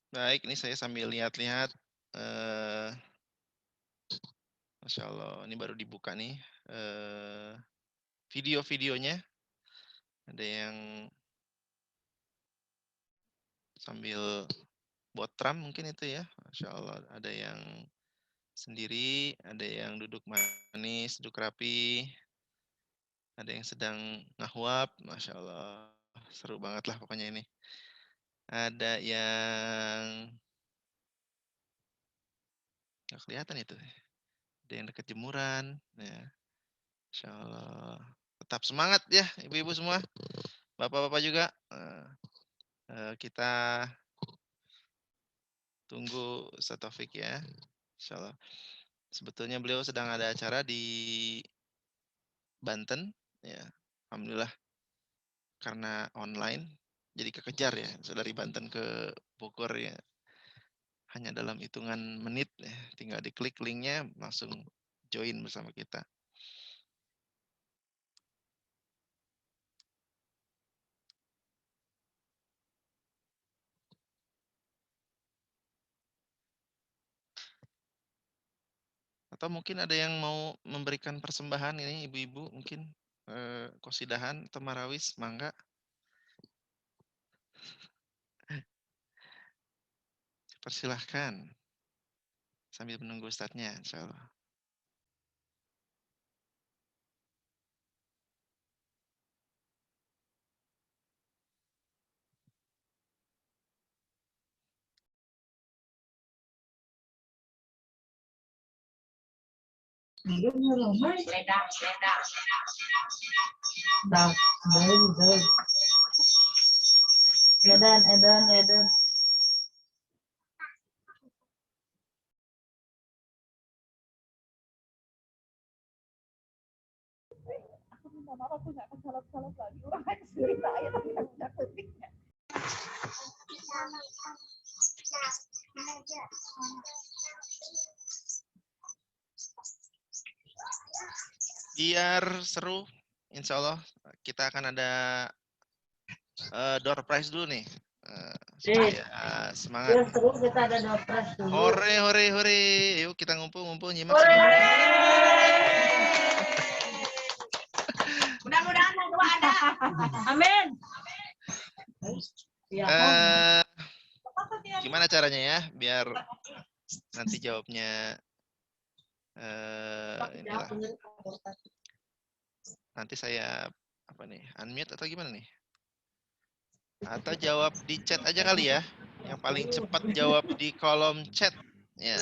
Baik, ini saya sambil lihat-lihat. Masya Allah, ini baru dibuka nih video-videonya. Ada yang sambil botram mungkin itu ya. Masya Allah, ada yang sendiri, ada yang duduk manis, duduk rapi. Ada yang sedang ngahuap, Masya Allah. Seru banget lah pokoknya ini. Ada yang nggak kelihatan itu. Ada yang dekat jemuran. Ya. Masya Allah. Tetap semangat ya ibu-ibu semua. Bapak-bapak juga. Kita tunggu Ustaz Taufik ya. Insya Allah. Sebetulnya beliau sedang ada acara di Banten. Ya. Alhamdulillah. Karena online. Jadi kekejar ya. Dari Banten ke Bogor ya. Hanya dalam hitungan menit ya. Tinggal diklik linknya langsung join bersama kita. Atau mungkin ada yang mau memberikan persembahan ini ibu-ibu mungkin qosidahan atau marawis, mangga. Persilahkan. Sambil menunggu ustadznya, insyaallah. Edan. Aku nggak akan salah lagi. Orang aja cerita ya, tapi aku nggak ketiknya. Biar seru, insya Allah kita akan ada door prize dulu nih. Supaya semangat. Biar seru kita ada door prize dulu. Hore. Yuk kita ngumpul nyimak semua. Mudah-mudahan semua ada. Amin. Gimana caranya ya biar nanti jawabnya inilah. Nanti saya apa nih, unmute atau gimana nih? Atau jawab di chat aja kali ya. Yang paling cepat jawab di kolom chat. Ya.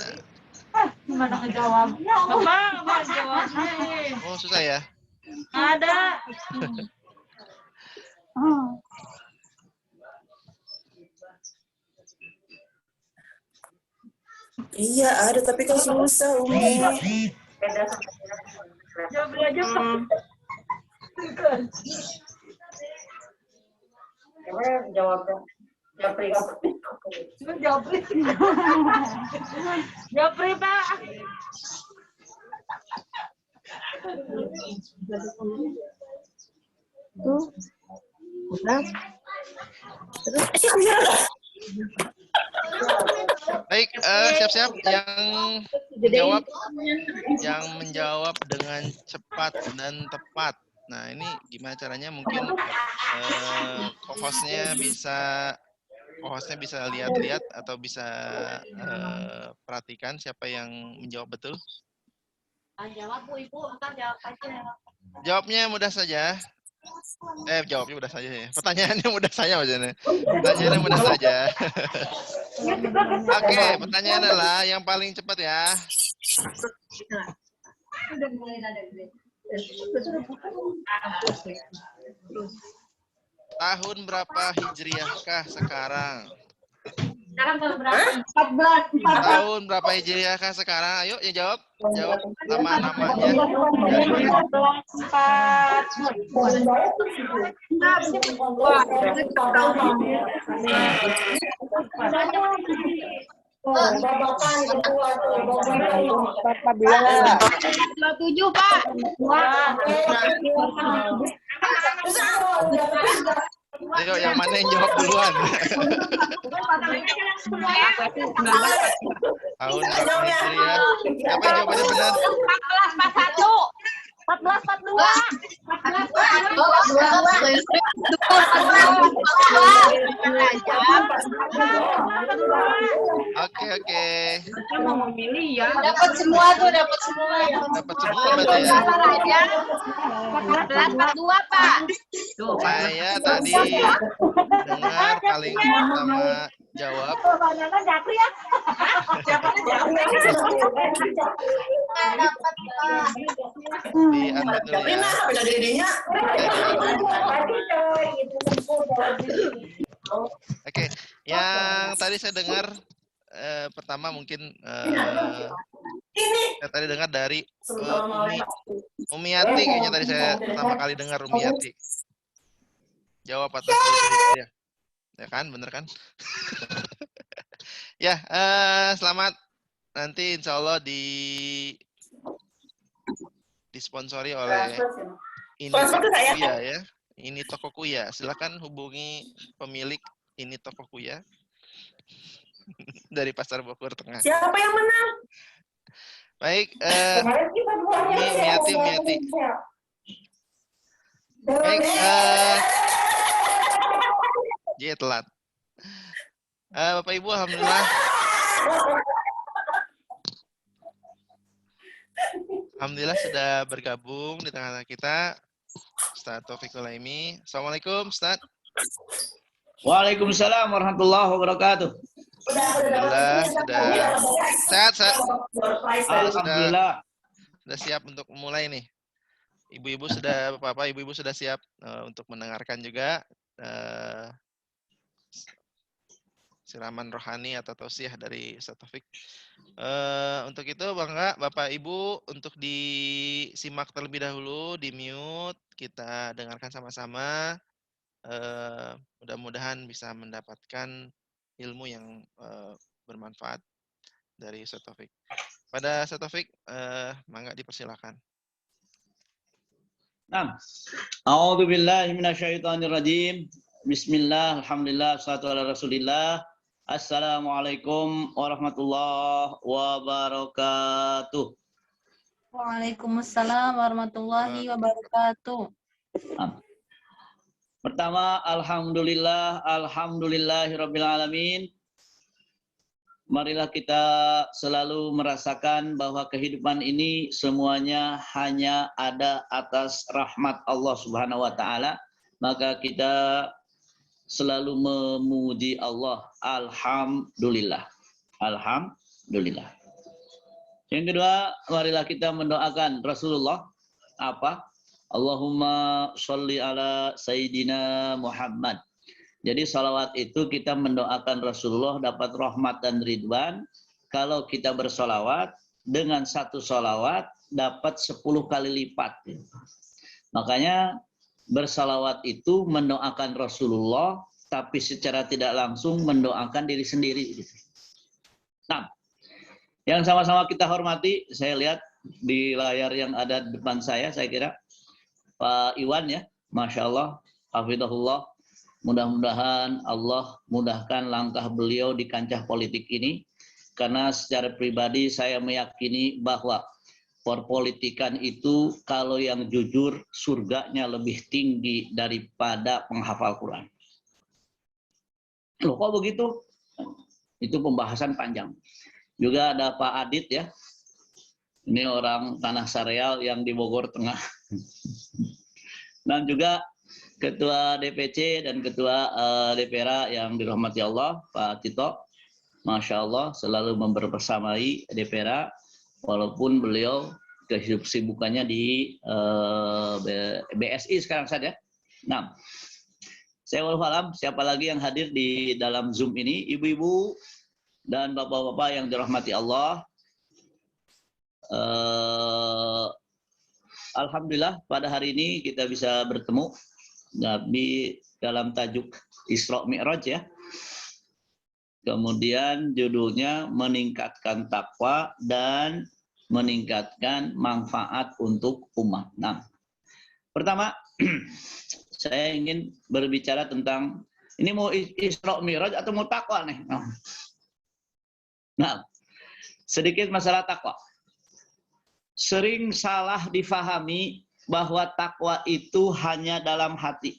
Gimana ngejawabnya? Apa jawabnya? Oh, susah ya? Ada. Iya ada tapi kan susah Umi. Jawab aja Pak. Jawabnya. Japri Pak. Tuh. Udah. Terus Baik, siap-siap yang menjawab dengan cepat dan tepat. Nah, ini gimana caranya? Mungkin co-hostnya bisa lihat-lihat atau bisa perhatikan siapa yang menjawab betul. Jawab Bu, Ibu, entar jawab aja. Jawabnya mudah saja. Jawabnya mudah saja ya. Pertanyaannya mudah saja maksudnya. Pertanyaannya mudah saja. Oke, pertanyaan adalah yang paling cepat ya. Tahun berapa Hijriahkah sekarang? Sekarang tahun berapa? 14. Tahun berapa Hijriahkah sekarang? Ayo ya jawab. Jawab nama-namanya. Tujuh Pak. Ayo, yang mana yang jawab duluan? Tahun berapa Hijriah? Siapa yang jawabannya benar? 1442. Oke. Mau memilih ya. Dapat semua Dapat semua berarti ya. 1442, Pak. Saya tadi dengar paling pertama jawab. Di unmute dulu ya. Oke, yang tadi saya dengar pertama mungkin saya tadi dengar dari Umiati, kayaknya tadi saya pertama kali dengar Umiati. Jawab atas ya. Ya kan, bener kan? Ya, selamat. Nanti insya Allah disponsori oleh ini Tokokuya ya. Ini Tokokuya. Silakan hubungi pemilik ini Tokokuya dari Pasar Bogor Tengah. Siapa yang menang? Baik, Umiati. Baik, dia telat. Bapak Ibu, Alhamdulillah sudah bergabung di tengah kita Ustaz Taufiq Ulaimi. Assalamualaikum Ustaz. Waalaikumsalam warahmatullahi wabarakatuh. Alhamdulillah sudah sehat. Alhamdulillah. Sudah siap untuk mulai nih. Ibu-ibu sudah, Bapak ibu-ibu sudah siap untuk mendengarkan juga siraman rohani atau tausiah dari Ustaz Taufik. Untuk itu bangga Bapak Ibu untuk disimak terlebih dahulu, di mute, kita dengarkan sama-sama. Mudah-mudahan bisa mendapatkan ilmu yang bermanfaat dari Ustaz Taufik. Pada Ustaz Taufik, mangga dipersilakan. Nah, a'udzubillahi minasyaitonirrajim. Bismillah, alhamdulillah, salatu ala rasulillah. Assalamualaikum warahmatullahi wabarakatuh. Waalaikumsalam warahmatullahi wabarakatuh. Pertama, alhamdulillahirabbil alamin. Marilah kita selalu merasakan bahwa kehidupan ini semuanya hanya ada atas rahmat Allah Subhanahu wa taala. Maka kita selalu memuji Allah. Alhamdulillah. Alhamdulillah. Yang kedua, marilah kita mendoakan Rasulullah. Apa? Allahumma sholli ala Sayyidina Muhammad. Jadi salawat itu kita mendoakan Rasulullah dapat rahmat dan ridwan. Kalau kita bersolawat, dengan satu solawat dapat 10 kali lipat. Makanya bersalawat itu mendoakan Rasulullah, tapi secara tidak langsung mendoakan diri sendiri. Nah, yang sama-sama kita hormati, saya lihat di layar yang ada depan saya kira Pak Iwan ya, Masya Allah, hafidhahullah. Mudah-mudahan Allah mudahkan langkah beliau di kancah politik ini, karena secara pribadi saya meyakini bahwa perpolitikan itu kalau yang jujur surganya lebih tinggi daripada penghafal Quran. Loh kok begitu? Itu pembahasan panjang. Juga ada Pak Adit ya. Ini orang Tanah Sareal yang di Bogor Tengah. Dan juga Ketua DPC dan Ketua DPRA yang dirahmati Allah, Pak Tito. Masya Allah selalu membersamai DPRA. Walaupun beliau kesibukannya di BSI sekarang saja. Nah, saya wallahualam siapa lagi yang hadir di dalam Zoom ini, ibu-ibu dan bapak-bapak yang dirahmati Allah. Alhamdulillah pada hari ini kita bisa bertemu di dalam tajuk Isra Mi'raj ya. Kemudian judulnya meningkatkan takwa dan meningkatkan manfaat untuk umat. Nah, pertama saya ingin berbicara tentang ini mau Isra Mi'raj atau mau takwa nih. Nah, sedikit masalah takwa. Sering salah difahami bahwa takwa itu hanya dalam hati.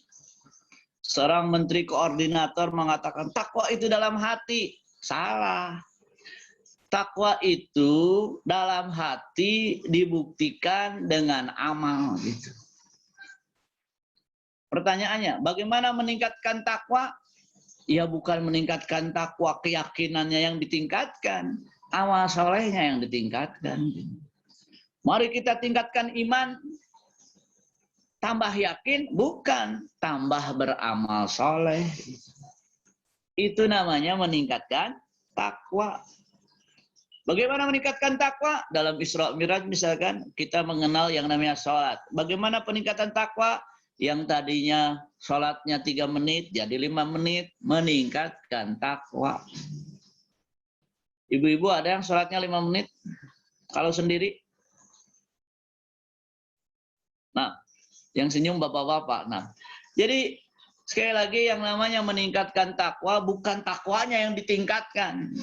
Seorang menteri koordinator mengatakan takwa itu dalam hati. Salah. Takwa itu dalam hati dibuktikan dengan amal gitu. Pertanyaannya, bagaimana meningkatkan takwa? Ya bukan meningkatkan takwa keyakinannya yang ditingkatkan, amal solehnya yang ditingkatkan. Mari kita tingkatkan iman, tambah yakin, bukan tambah beramal soleh. Itu namanya meningkatkan takwa. Bagaimana meningkatkan takwa? Dalam Isra Mi'raj misalkan kita mengenal yang namanya sholat. Bagaimana peningkatan takwa? Yang tadinya sholatnya 3 menit jadi 5 menit, meningkatkan takwa. Ibu-ibu ada yang sholatnya 5 menit? Kalau sendiri? Nah, yang senyum bapak-bapak. Nah, jadi sekali lagi yang namanya meningkatkan takwa bukan takwanya yang ditingkatkan.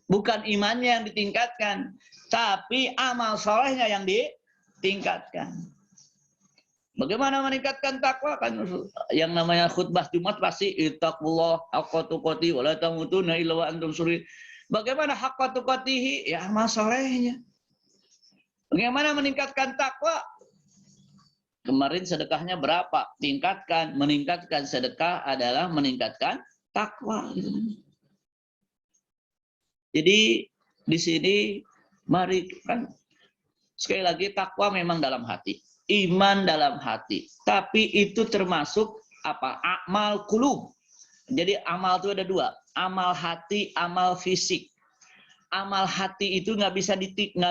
Bukan imannya yang ditingkatkan, tapi amal solehnya yang ditingkatkan. Bagaimana meningkatkan takwa? Kan yang namanya khutbah Jumat pasti ittaqullah haqqa tuqatih wa la tamutunna illa wa antum muslimun. Bagaimana haqqa tuqatih? Ya amal solehnya. Bagaimana meningkatkan takwa? Kemarin sedekahnya berapa? Tingkatkan, meningkatkan sedekah adalah meningkatkan takwa. Jadi di sini mari kan sekali lagi takwa memang dalam hati, iman dalam hati. Tapi itu termasuk apa? Amal qulub. Jadi amal itu ada 2, amal hati, amal fisik. Amal hati itu nggak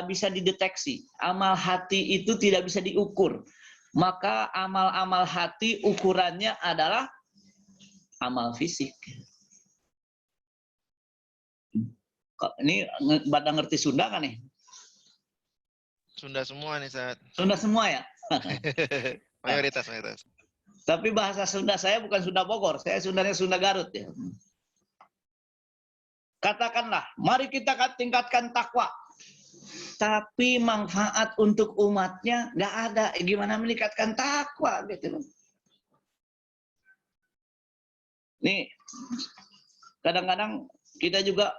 bisa dideteksi. Amal hati itu tidak bisa diukur. Maka amal-amal hati ukurannya adalah amal fisik. Ini pada ngerti Sunda kan nih? Sunda semua nih, Ustaz. Sunda semua ya? Mayoritas. Tapi bahasa Sunda saya bukan Sunda Bogor, saya Sundanya Sunda Garut ya. Katakanlah, mari kita tingkatkan takwa. Tapi manfaat untuk umatnya nggak ada. Gimana meningkatkan takwa gitu? Nih, kadang-kadang kita juga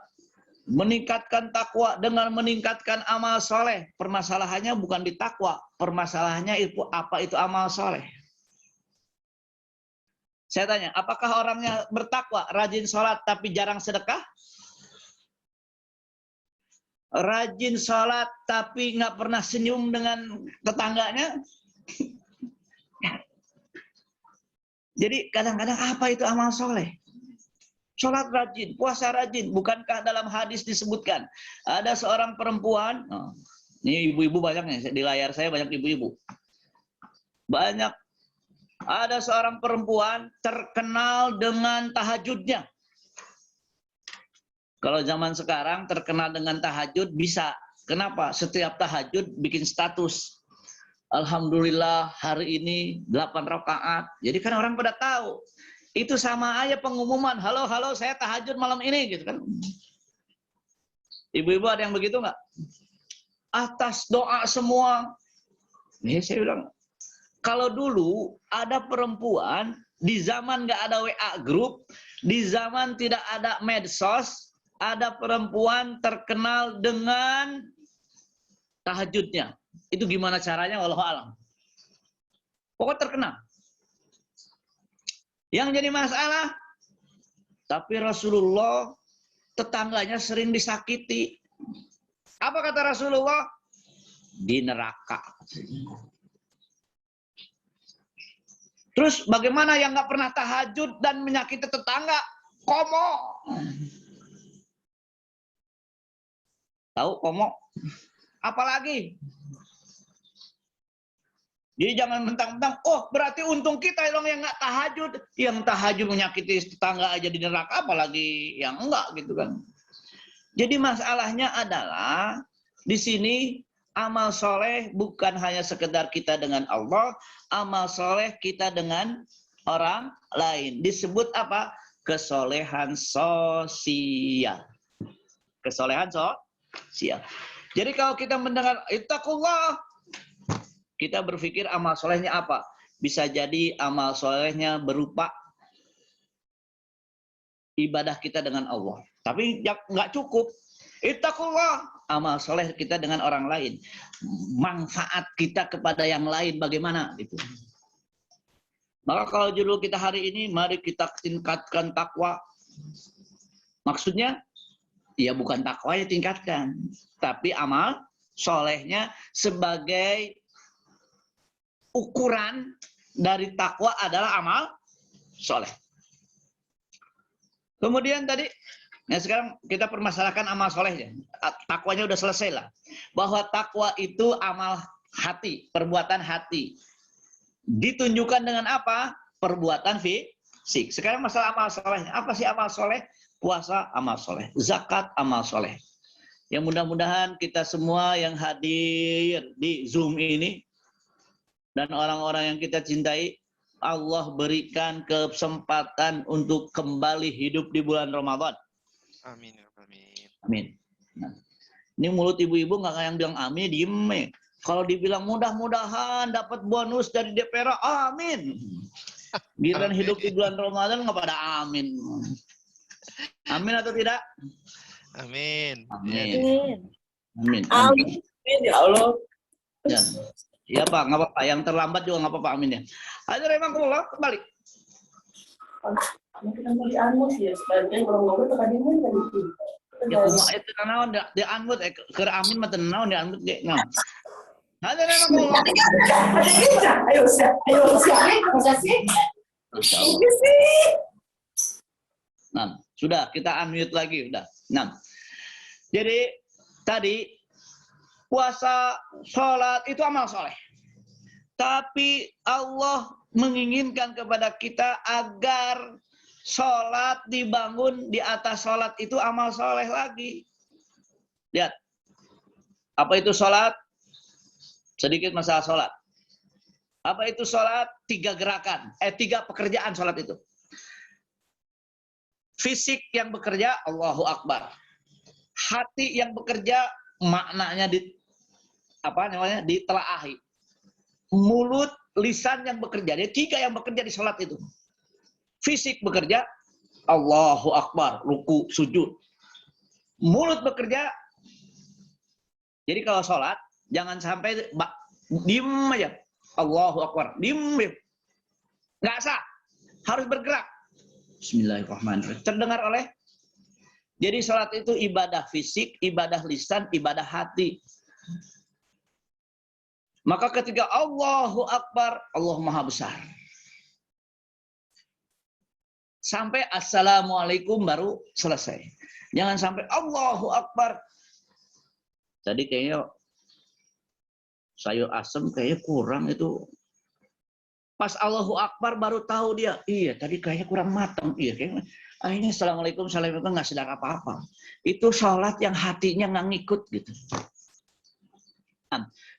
meningkatkan takwa dengan meningkatkan amal soleh. Permasalahannya bukan di takwa. Permasalahannya itu apa itu amal soleh. Saya tanya, apakah orangnya bertakwa, rajin sholat tapi jarang sedekah? Rajin sholat tapi nggak pernah senyum dengan tetangganya? Jadi kadang-kadang apa itu amal soleh? Sholat rajin, puasa rajin. Bukankah dalam hadis disebutkan ada seorang perempuan, ini ibu-ibu banyak nih, di layar saya banyak ibu-ibu. Banyak. Ada seorang perempuan terkenal dengan tahajudnya. Kalau zaman sekarang terkenal dengan tahajud bisa. Kenapa? Setiap tahajud bikin status. Alhamdulillah hari ini 8 rakaat. Jadi kan orang pada tahu. Itu sama aja pengumuman, halo saya tahajud malam ini gitu kan. Ibu-ibu ada yang begitu nggak? Atas doa semua. Nih saya bilang, kalau dulu ada perempuan di zaman nggak ada WA group, di zaman tidak ada medsos, ada perempuan terkenal dengan tahajudnya. Itu gimana caranya? Wallahu a'lam. Pokoknya terkenal. Yang jadi masalah, tapi Rasulullah tetangganya sering disakiti. Apa kata Rasulullah? Di neraka. Terus bagaimana yang nggak pernah tahajud dan menyakiti tetangga? Komo. Tahu komo? Apalagi? Jadi jangan mentang-mentang, oh berarti untung kita dong yang nggak tahajud. Yang tahajud menyakiti tetangga aja di neraka, apalagi yang enggak gitu kan. Jadi masalahnya adalah, di sini amal soleh bukan hanya sekedar kita dengan Allah, amal soleh kita dengan orang lain. Disebut apa? Kesolehan sosial. Kesolehan sosial. Jadi kalau kita mendengar ittaqullah, kita berpikir amal solehnya apa? Bisa jadi amal solehnya berupa ibadah kita dengan Allah. Tapi nggak cukup. Ittaqullah, amal soleh kita dengan orang lain. Manfaat kita kepada yang lain bagaimana? Gitu. Maka kalau judul kita hari ini, mari kita tingkatkan takwa. Maksudnya, ya bukan takwanya tingkatkan, tapi amal solehnya sebagai ukuran dari takwa adalah amal soleh. Kemudian tadi, nah sekarang kita permasalahkan amal solehnya. Takwanya udah selesai lah. Bahwa takwa itu amal hati, perbuatan hati. Ditunjukkan dengan apa? Perbuatan fisik. Sekarang masalah amal solehnya. Apa sih amal soleh? Puasa amal soleh. Zakat amal soleh. Yang mudah-mudahan kita semua yang hadir di Zoom ini dan orang-orang yang kita cintai, Allah berikan kesempatan untuk kembali hidup di bulan Ramadan. Amin. Amin. Amin. Nah, ini mulut ibu-ibu nggak yang bilang amin, diem. Kalau dibilang mudah-mudahan dapat bonus dari DPR, amin. Giliran hidup di bulan Ramadan nggak pada amin. Amin atau tidak? Amin. Amin. Amin. Amin ya Allah. Ya, ya Pak, nggak apa-apa. Yang terlambat juga nggak apa-apa, amin ya. Ayo Rahimahullah, kembali. Kita mau dianmus ya, sebagian ngomong-ngomong tadinya tadi. Ya kumaha itu naon di anmut keur amin mah teu naon di anmut ge naon. Ayo Rahimahullah. Ayo sih. Nah, sudah kita unmute lagi udah. Nah. Jadi tadi puasa, sholat itu amal soleh. Tapi Allah menginginkan kepada kita agar sholat dibangun di atas sholat itu amal soleh lagi. Lihat. Apa itu sholat? Sedikit masalah sholat. Apa itu sholat? 3 gerakan. 3 pekerjaan sholat itu. Fisik yang bekerja, Allahu Akbar. Hati yang bekerja, maknanya ditelaahi. Mulut, lisan yang bekerja. Ada 3 yang bekerja di sholat itu. Fisik bekerja, Allahu Akbar, ruku, sujud. Mulut bekerja. Jadi kalau sholat, jangan sampai diem aja. Allahu Akbar, diem. Nggak sah. Harus bergerak. Bismillahirrahmanirrahim. Terdengar oleh? Jadi sholat itu ibadah fisik, ibadah lisan, ibadah hati. Maka ketika Allahu Akbar, Allah Maha Besar. Sampai Assalamualaikum baru selesai. Jangan sampai Allahu Akbar. Tadi kayaknya sayur asem kayaknya kurang itu. Pas Allahu Akbar baru tahu dia, iya tadi kayaknya kurang matang. Iya kayaknya akhirnya Assalamualaikum nggak sadar apa-apa. Itu sholat yang hatinya nggak ngikut gitu.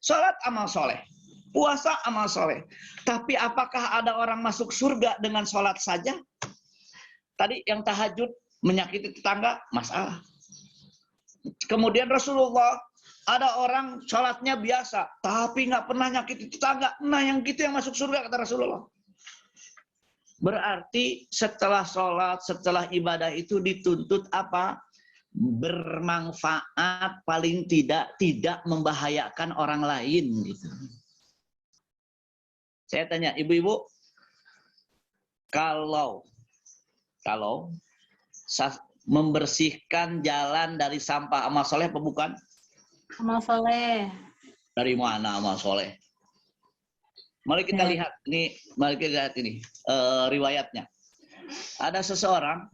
Sholat amal soleh, puasa amal soleh. Tapi apakah ada orang masuk surga dengan sholat saja? Tadi yang tahajud menyakiti tetangga, masalah. Kemudian Rasulullah, ada orang sholatnya biasa, tapi nggak pernah nyakiti tetangga. Nah yang gitu yang masuk surga kata Rasulullah. Berarti setelah sholat, setelah ibadah itu dituntut apa? Bermanfaat, paling tidak membahayakan orang lain. Gitu. Saya tanya, ibu-ibu, kalau membersihkan jalan dari sampah amal soleh apa bukan? Amal soleh. Dari mana amal soleh? Mari kita lihat ini, riwayatnya. Ada seseorang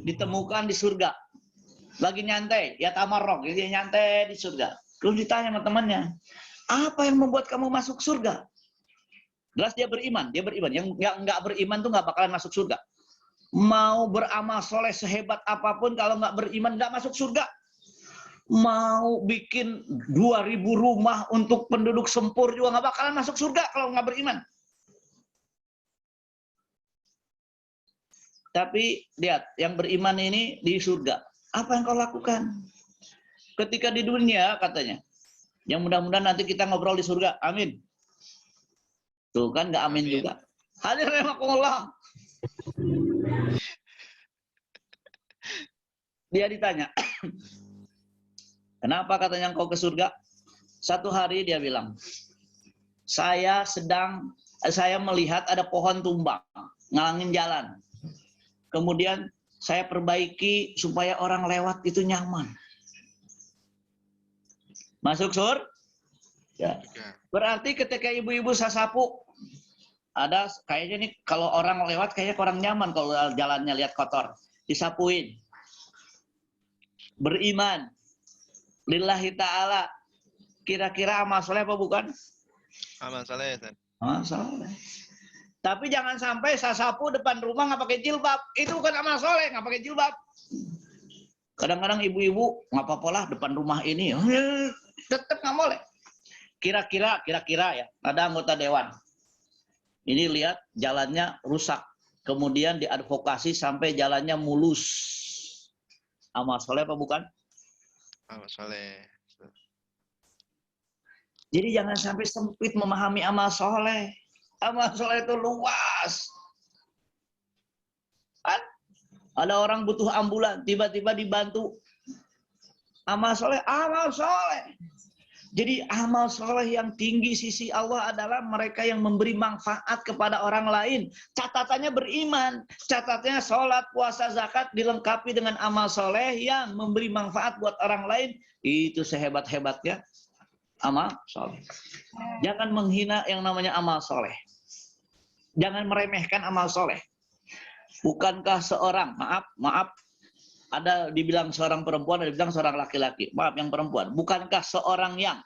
ditemukan di surga, lagi nyantai, ya tamarrok, dia nyantai di surga. Terus ditanya sama temannya, apa yang membuat kamu masuk surga? Jelas dia beriman. Yang nggak beriman tuh nggak bakalan masuk surga. Mau beramal soleh sehebat apapun, kalau nggak beriman nggak masuk surga. Mau bikin 2000 rumah untuk penduduk Sempur juga nggak bakalan masuk surga kalau nggak beriman. Tapi lihat, yang beriman ini di surga. Apa yang kau lakukan? Ketika di dunia katanya. Yang mudah-mudahan nanti kita ngobrol di surga. Amin. Tuh kan nggak amin juga. Hadir rahimakumullah. Dia ditanya, kenapa katanya engkau ke surga? Satu hari dia bilang, saya melihat ada pohon tumbang, ngalangin jalan. Kemudian saya perbaiki supaya orang lewat itu nyaman. Masuk sur? Ya. Berarti ketika ibu-ibu sasapu, ada kayaknya nih kalau orang lewat kayaknya kurang nyaman kalau jalannya lihat kotor. Disapuin. Beriman. Lillahi ta'ala. Kira-kira amal soleh apa bukan? Amal soleh. Amal soleh. Tapi jangan sampai sasapu depan rumah nggak pakai jilbab. Itu bukan amal soleh, nggak pakai jilbab. Kadang-kadang ibu-ibu nggak apa-apa lah depan rumah ini. Tetap nggak boleh. Kira-kira ya, ada anggota dewan. Ini lihat jalannya rusak. Kemudian diadvokasi sampai jalannya mulus. Amal soleh apa bukan? Amal soleh. Jadi jangan sampai sempit memahami amal soleh. Amal soleh itu luas. Kan? Ada orang butuh ambulan, tiba-tiba dibantu. Amal soleh, amal soleh. Jadi amal soleh yang tinggi sisi Allah adalah mereka yang memberi manfaat kepada orang lain. Catatannya beriman. Catatannya sholat, puasa, zakat dilengkapi dengan amal soleh yang memberi manfaat buat orang lain. Itu sehebat-hebatnya amal soleh. Jangan menghina yang namanya amal soleh. Jangan meremehkan amal soleh. Bukankah seorang, maaf, ada dibilang seorang perempuan, ada dibilang seorang laki-laki. Maaf, yang perempuan. Bukankah seorang yang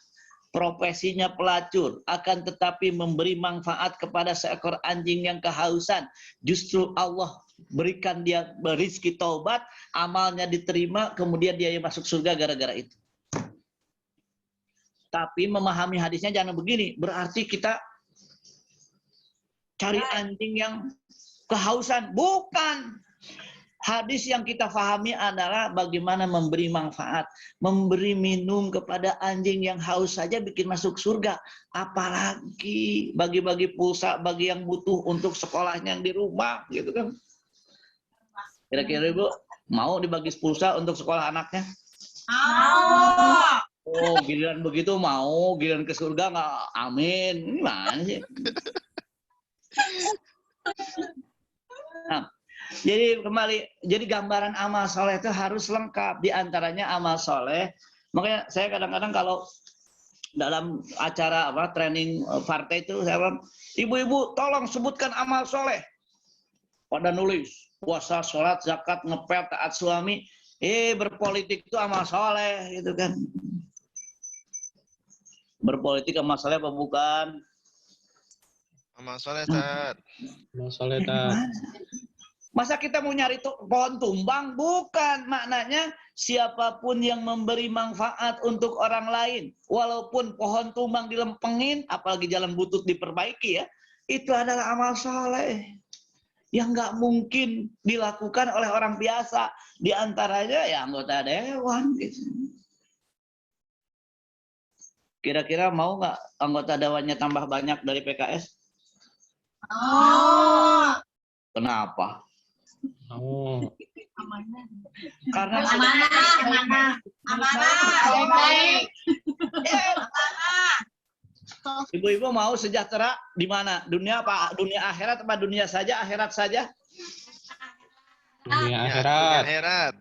profesinya pelacur akan tetapi memberi manfaat kepada seekor anjing yang kehausan, justru Allah berikan dia rezeki taubat, amalnya diterima, kemudian dia masuk surga gara-gara itu. Tapi memahami hadisnya jangan begini, berarti kita cari anjing yang kehausan. Bukan. Hadis yang kita pahami adalah bagaimana memberi manfaat. Memberi minum kepada anjing yang haus saja bikin masuk surga. Apalagi bagi-bagi pulsa bagi yang butuh untuk sekolahnya yang di rumah. Gitu kan. Kira-kira Ibu mau dibagi pulsa untuk sekolah anaknya? Oh, giliran begitu mau, giliran ke surga nggak, amin. Gimana sih? Nah, jadi gambaran amal soleh itu harus lengkap. Di antaranya amal soleh. Makanya saya kadang-kadang kalau dalam acara training partai itu saya bilang, ibu-ibu tolong sebutkan amal soleh. Pada nulis puasa, sholat, zakat, ngepel, taat suami. Berpolitik itu amal soleh, gitu kan? Berpolitik amal soleh apa bukan? Amal soleh, Tat. Amal soleh, Tat. Masa kita mau nyari pohon tumbang? Bukan. Maknanya siapapun yang memberi manfaat untuk orang lain. Walaupun pohon tumbang dilempengin, apalagi jalan butut diperbaiki ya. Itu adalah amal soleh. Yang nggak mungkin dilakukan oleh orang biasa. Di antaranya ya anggota dewan. Gitu. Kira-kira mau nggak anggota dewannya tambah banyak dari PKS? Oh. Kenapa? Oh. Karena amanah, baik. Ibu-ibu mau sejahtera di mana? Dunia apa? Dunia akhirat apa dunia saja? Akhirat saja? Dunia akhirat.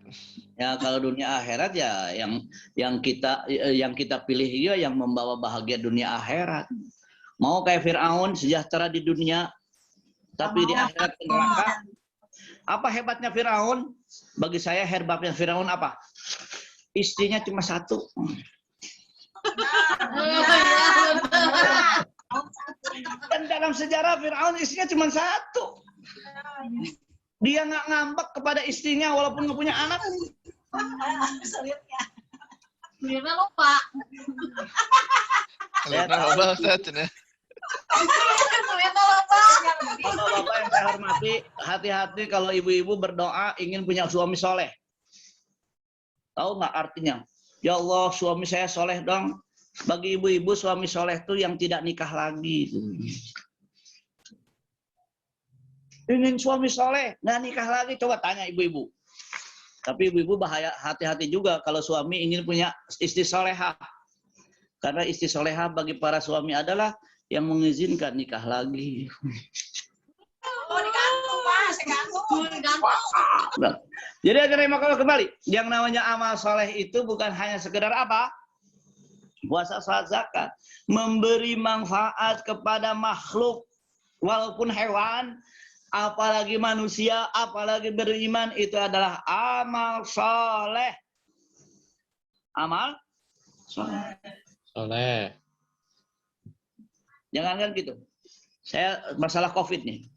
Ya kalau dunia akhirat ya yang kita pilih ya yang membawa bahagia dunia akhirat. Mau kayak Firaun sejahtera di dunia tapi di akhirat neraka. Apa hebatnya Firaun? Bagi saya hebatnya Firaun apa? Istrinya cuma satu. Dan dalam sejarah Firaun istrinya cuma satu. Dia nggak ngambek kepada istrinya walaupun nggak punya anak. Dia lupa. Bapak-bapak yang saya hormati, hati-hati kalau ibu-ibu berdoa ingin punya suami soleh. Tahu nggak artinya? Ya Allah, suami saya soleh dong. Bagi ibu-ibu, suami soleh itu yang tidak nikah lagi. Ingin suami soleh, nggak nikah lagi. Coba tanya ibu-ibu. Tapi ibu-ibu bahaya, hati-hati juga kalau suami ingin punya istri solehah. Karena istri solehah bagi para suami adalah yang mengizinkan nikah lagi. Nah, jadi ajaran kalau kembali, yang namanya amal soleh itu bukan hanya sekedar apa? Puasa, salat, zakat, memberi manfaat kepada makhluk, walaupun hewan, apalagi manusia, apalagi beriman, itu adalah amal soleh. Amal soleh. Jangan kan gitu. Saya masalah COVID nih.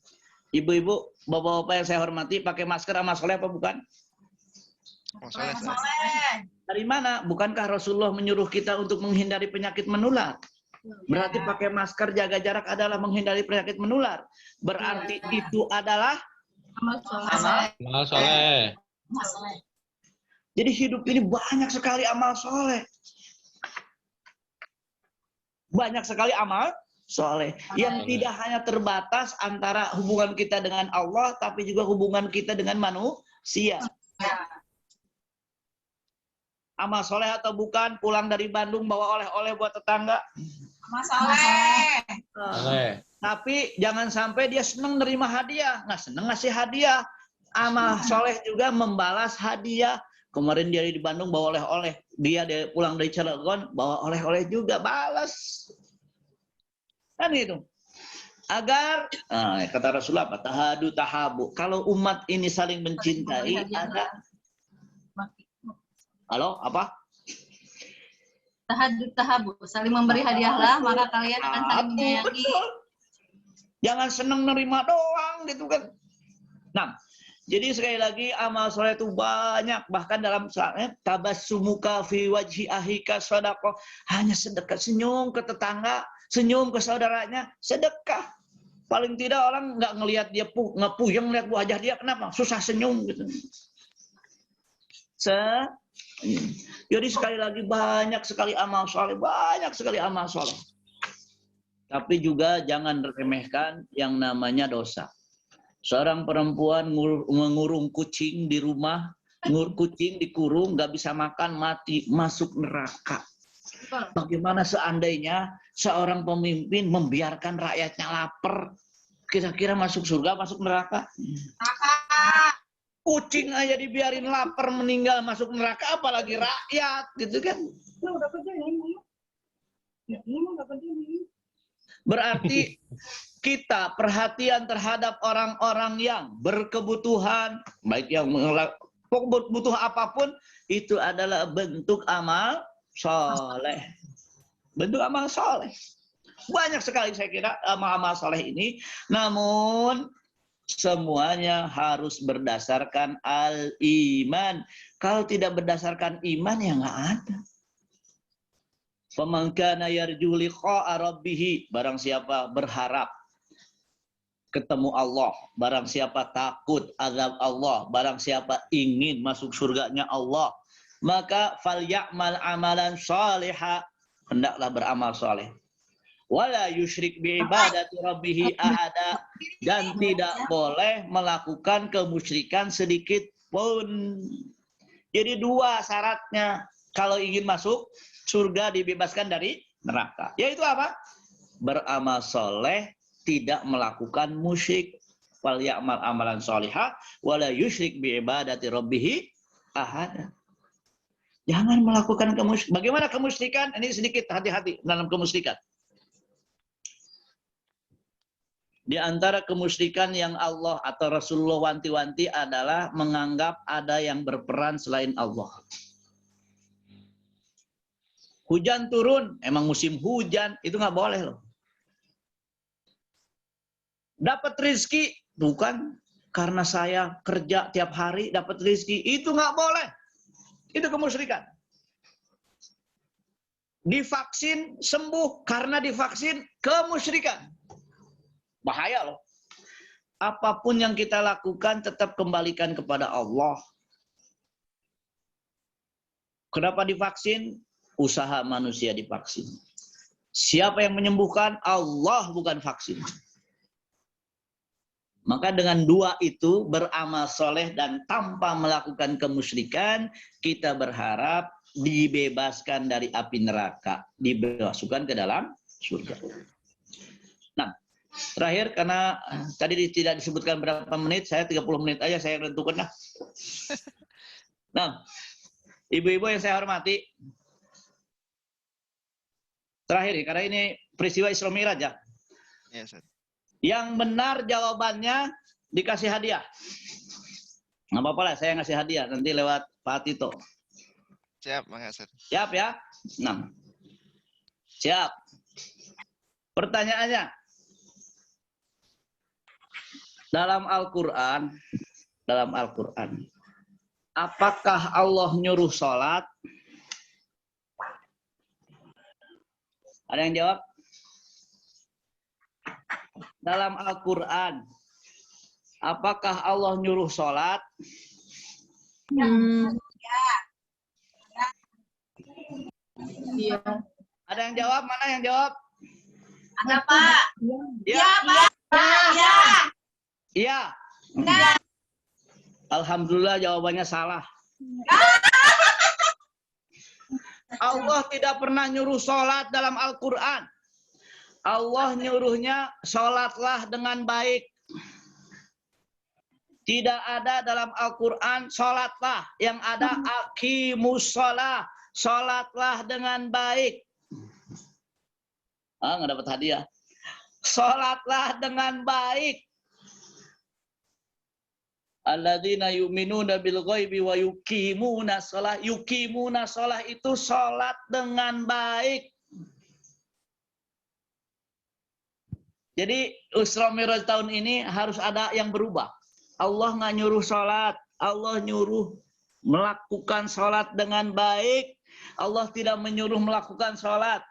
Ibu-ibu, bapak-bapak yang saya hormati, pakai masker amal soleh apa bukan? Soleh. Dari mana? Bukankah Rasulullah menyuruh kita untuk menghindari penyakit menular? Berarti pakai masker, jaga jarak adalah menghindari penyakit menular. Berarti itu adalah amal soleh. Jadi hidup ini banyak sekali amal soleh. Banyak sekali amal soleh yang tidak hanya terbatas antara hubungan kita dengan Allah, tapi juga hubungan kita dengan manusia. Amal soleh atau bukan, pulang dari Bandung bawa oleh-oleh buat tetangga. Amal soleh. Tapi jangan sampai dia senang nerima hadiah, nggak senang ngasih hadiah. Amal soleh juga membalas hadiah. Kemarin dia di Bandung bawa oleh-oleh, dia pulang dari Cilegon bawa oleh-oleh juga, balas. Kan itu. Agar kata Rasulullah apa? Tahadu tahabu. Kalau umat ini saling mencintai, ada halo apa? Tahadu tahabu, saling memberi hadiahlah, maka kalian akan saling menyayangi. Jangan senang nerima doang gitu kan. Nah, jadi sekali lagi amal soleh itu banyak, bahkan dalam saatnya tabassumuka fi wajhi ahika shadaqah, hanya sedekah, senyum ke tetangga, senyum ke saudaranya, sedekah. Paling tidak orang nggak ngelihat dia ngepuyeng lihat wajah dia, kenapa? Susah senyum gitu. Jadi sekali lagi banyak sekali amal soleh, banyak sekali amal soleh. Tapi juga jangan remehkan yang namanya dosa. Seorang perempuan mengurung kucing di rumah, kucing dikurung, nggak bisa makan, mati, masuk neraka. Bagaimana seandainya seorang pemimpin membiarkan rakyatnya lapar, kira-kira masuk surga, masuk neraka? Kucing aja dibiarin lapar, meninggal, masuk neraka, apalagi rakyat, gitu kan? Berarti kita perhatian terhadap orang-orang yang berkebutuhan, baik yang butuh apapun, itu adalah bentuk amal soleh. Bentuk amal soleh. Banyak sekali saya kira amal-amal soleh ini, namun semuanya harus berdasarkan al-iman. Kalau tidak berdasarkan iman, ya nggak ada. Faman kana yarju liqa'a rabbih, barang siapa berharap ketemu Allah, barang siapa takut azab Allah, barang siapa ingin masuk surganya Allah, maka falyamal amalan shaliha, hendaklah beramal soleh. Wala yusyrik bi ibadati rabbih ahada, dan tidak boleh melakukan kemusyrikan sedikit pun. Jadi dua syaratnya kalau ingin masuk surga, dibebaskan dari neraka. Yaitu apa? Beramal soleh, tidak melakukan musyrik. Wal ya'mal amalan solihah, wala yusyrik bi ibadati rabbih ahada. Jangan melakukan kemusyrikan. Bagaimana kemusyrikan? Ini sedikit hati-hati dalam kemusyrikan. Di antara kemusyrikan yang Allah atau Rasulullah wanti-wanti adalah menganggap ada yang berperan selain Allah. Hujan turun, emang musim hujan, itu nggak boleh loh. Dapat rezeki, bukan karena saya kerja tiap hari dapat rezeki, itu nggak boleh. Itu kemusyrikan. Divaksin sembuh karena divaksin, kemusyrikan. Bahaya loh. Apapun yang kita lakukan tetap kembalikan kepada Allah. Kenapa divaksin? Usaha manusia divaksin. Siapa yang menyembuhkan? Allah, bukan vaksin. Maka dengan dua itu, beramal soleh dan tanpa melakukan kemusyrikan, kita berharap dibebaskan dari api neraka, dimasukkan ke dalam surga. Nah, terakhir, karena tadi tidak disebutkan berapa menit, saya 30 menit aja saya tentukan. Nah, ibu-ibu yang saya hormati, terakhir, karena ini peristiwa Isra Mi'raj ya. Ya, Ustaz. Yang benar jawabannya dikasih hadiah. Nggak apa-apa lah, saya ngasih hadiah nanti lewat Pak Tito. Siap, makasih. Siap ya? 6. Siap. Pertanyaannya, dalam Al-Quran, apakah Allah nyuruh sholat? Ada yang jawab? Dalam Al-Quran, apakah Allah nyuruh sholat? Iya. Ada yang jawab? Mana yang jawab? Ada Pak. Ya, Pak. Ya. Iya. Alhamdulillah jawabannya salah. Allah tidak pernah nyuruh sholat dalam Al-Quran. Allah nyuruhnya sholatlah dengan baik. Tidak ada dalam Al-Quran sholatlah. Yang ada aqimus sholah. Sholatlah dengan baik. Ah, nggak dapat hadiah. Sholatlah dengan baik. Alladzina yu'minuna bil ghaibi wa yuqimuna shalah. Yuqimuna shalah itu sholat dengan baik. Jadi Isra Mi'raj tahun ini harus ada yang berubah. Allah nggak nyuruh sholat, Allah nyuruh melakukan sholat dengan baik. Allah tidak menyuruh melakukan sholat.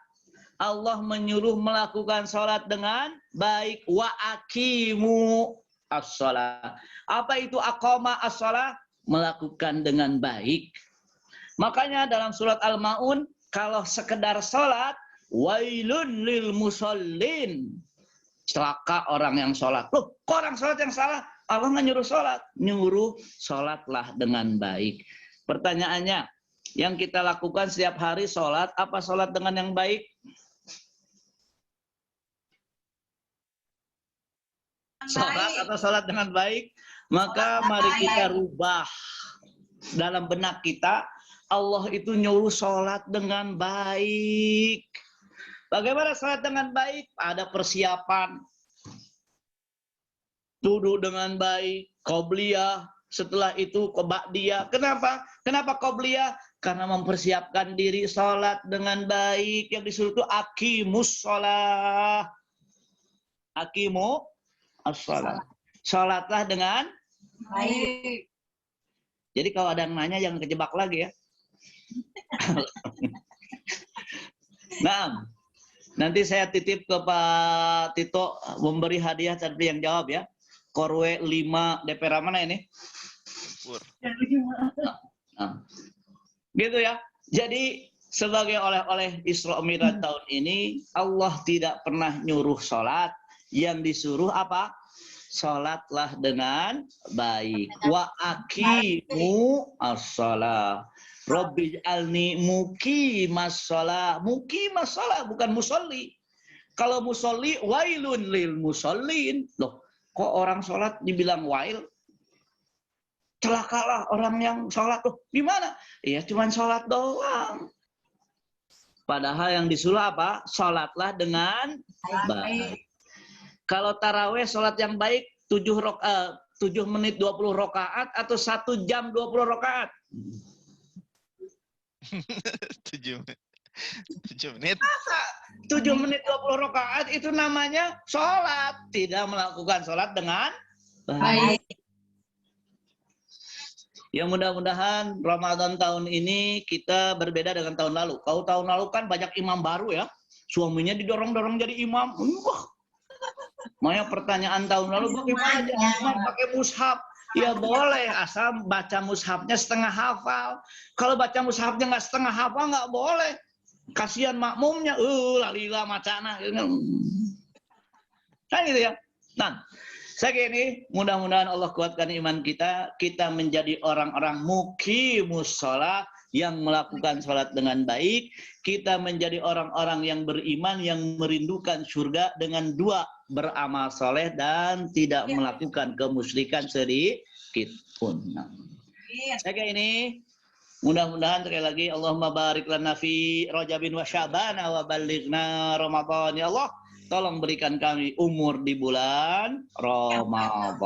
Allah menyuruh melakukan sholat dengan baik. Wa aqimu as-sholat. Apa itu aqama as-sholat? Melakukan dengan baik. Makanya dalam surat Al-Ma'un, kalau sekedar sholat, wailun lil musallin. Celaka orang yang sholat. Loh, kok orang sholat yang salah? Allah nggak nyuruh sholat. Nyuruh sholatlah dengan baik. Pertanyaannya, yang kita lakukan setiap hari sholat, apa sholat dengan yang baik? Sholat atau sholat dengan baik? Maka mari kita rubah dalam benak kita. Allah itu nyuruh sholat dengan baik. Bagaimana sholat dengan baik? Ada persiapan. Duduk dengan baik. Qobliyah. Setelah itu ba'diyah. Kenapa? Kenapa qobliyah? Karena mempersiapkan diri sholat dengan baik. Yang disuruh itu aqimus sholah. Aqimu as-sholah. Sholatlah dengan Baik. Jadi kalau ada yang nanya jangan kejebak lagi ya. Nah, nanti saya titip ke Pak Tito memberi hadiah tadi yang jawab ya. Korwe 5 DPR mana ini? Nah, gitu ya. Jadi sebagai oleh-oleh Isra Mi'raj tahun ini, Allah tidak pernah nyuruh sholat. Yang disuruh apa? Sholatlah dengan baik. Wa aqimu as-sholah. Rabbi alni muqimas sholah. Muqimas sholah, bukan musolli. Kalau musolli, wailun lil musallin. Loh, kok orang sholat dibilang wail? Celakalah orang yang sholat. Loh, gimana? Ya cuman sholat doang. Padahal yang disuruh apa? Sholatlah dengan baik. Kalau taraweh sholat yang baik 7 menit 20 rakaat atau 1 jam 20 rakaat? 7 menit. 7 menit 20 rakaat itu namanya sholat. Tidak melakukan sholat dengan baik. Ya mudah-mudahan Ramadan tahun ini kita berbeda dengan tahun lalu. Kalau tahun lalu kan banyak imam baru ya. Suaminya didorong-dorong jadi imam. Wah. Makanya pertanyaan tahun lalu, bagaimana jangan pakai mushaf? Ya boleh, asal baca mushafnya setengah hafal. Kalau baca mushafnya nggak setengah hafal, nggak boleh. Kasihan makmumnya, lalila macana. Kan gitu ya. Nah, saya gini, mudah-mudahan Allah kuatkan iman kita. Kita menjadi orang-orang muqimus shalah yang melakukan sholat dengan baik. Kita menjadi orang-orang yang beriman, yang merindukan surga dengan dua, beramal soleh dan tidak melakukan kemusyrikan sedikit pun. Nah, saya kayak ini, mudah-mudahan sekali lagi Allahumma barik lana fi Rajabin wa Sya'bana wa balighna Ramadan. Ya Allah, tolong berikan kami umur di bulan Ramadan.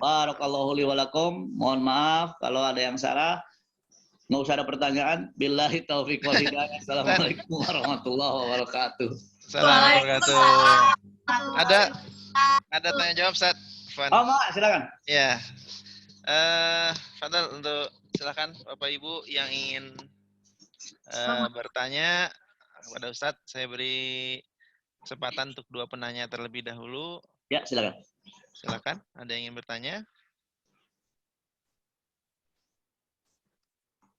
Barakallahu li wa lakum. Mohon maaf kalau ada yang salah. Nggak usah ada pertanyaan. Billahi taufiq wal hidayah. Assalamualaikum warahmatullahi wabarakatuh. Assalamualaikum. Ada tanya jawab, Ustaz. Oh, Mak, silakan. Ya. Fadal, untuk silakan Bapak Ibu yang ingin bertanya kepada Ustaz, saya beri kesempatan untuk 2 penanya terlebih dahulu. Ya, silakan. Silakan, ada yang ingin bertanya?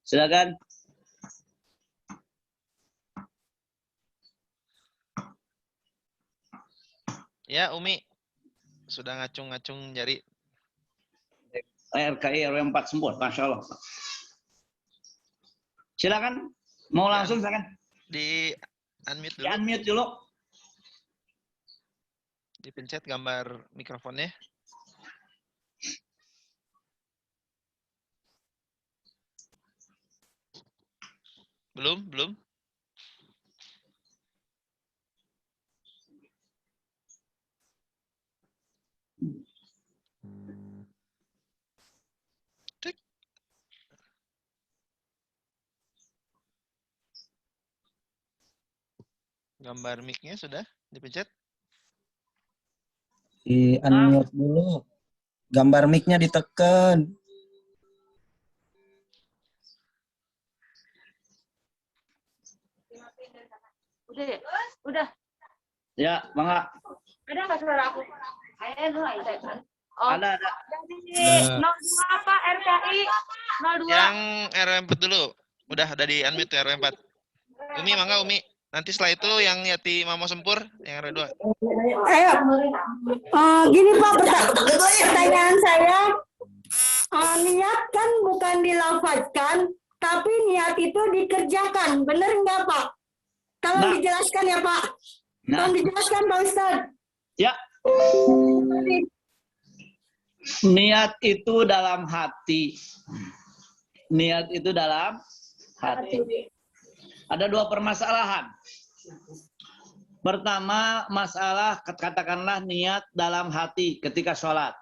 Silakan. Ya, Umi. Sudah ngacung-ngacung jari. RKI RW 4 Sempur, Masya Allah. Silakan. Mau langsung silakan. Di unmute dulu. Di unmute dulu. Dipencet gambar mikrofonnya. Belum. Cek. Gambar mic-nya sudah dipencet? Di unmute dulu. Gambar mic-nya ditekan. Udah. Ya, Bangga. Ada nggak suara aku? Oh, Ada. Jadi 02 apa RKI 02. Yang RW4 dulu. Udah ada di unmute RW4. Umi, mangga Umi. Nanti setelah itu yang Yati Mamo Sempur, yang RW2. Ayo. Gini Pak, pertanyaan saya. Niat kan bukan dilafazkan, tapi niat itu dikerjakan. Benar nggak Pak? Tolong dijelaskan ya Pak. Tolong dijelaskan Pak Ustadz. Ya. Niat itu dalam hati. Niat itu dalam hati. Ada 2 permasalahan. Pertama, masalah katakanlah niat dalam hati ketika sholat.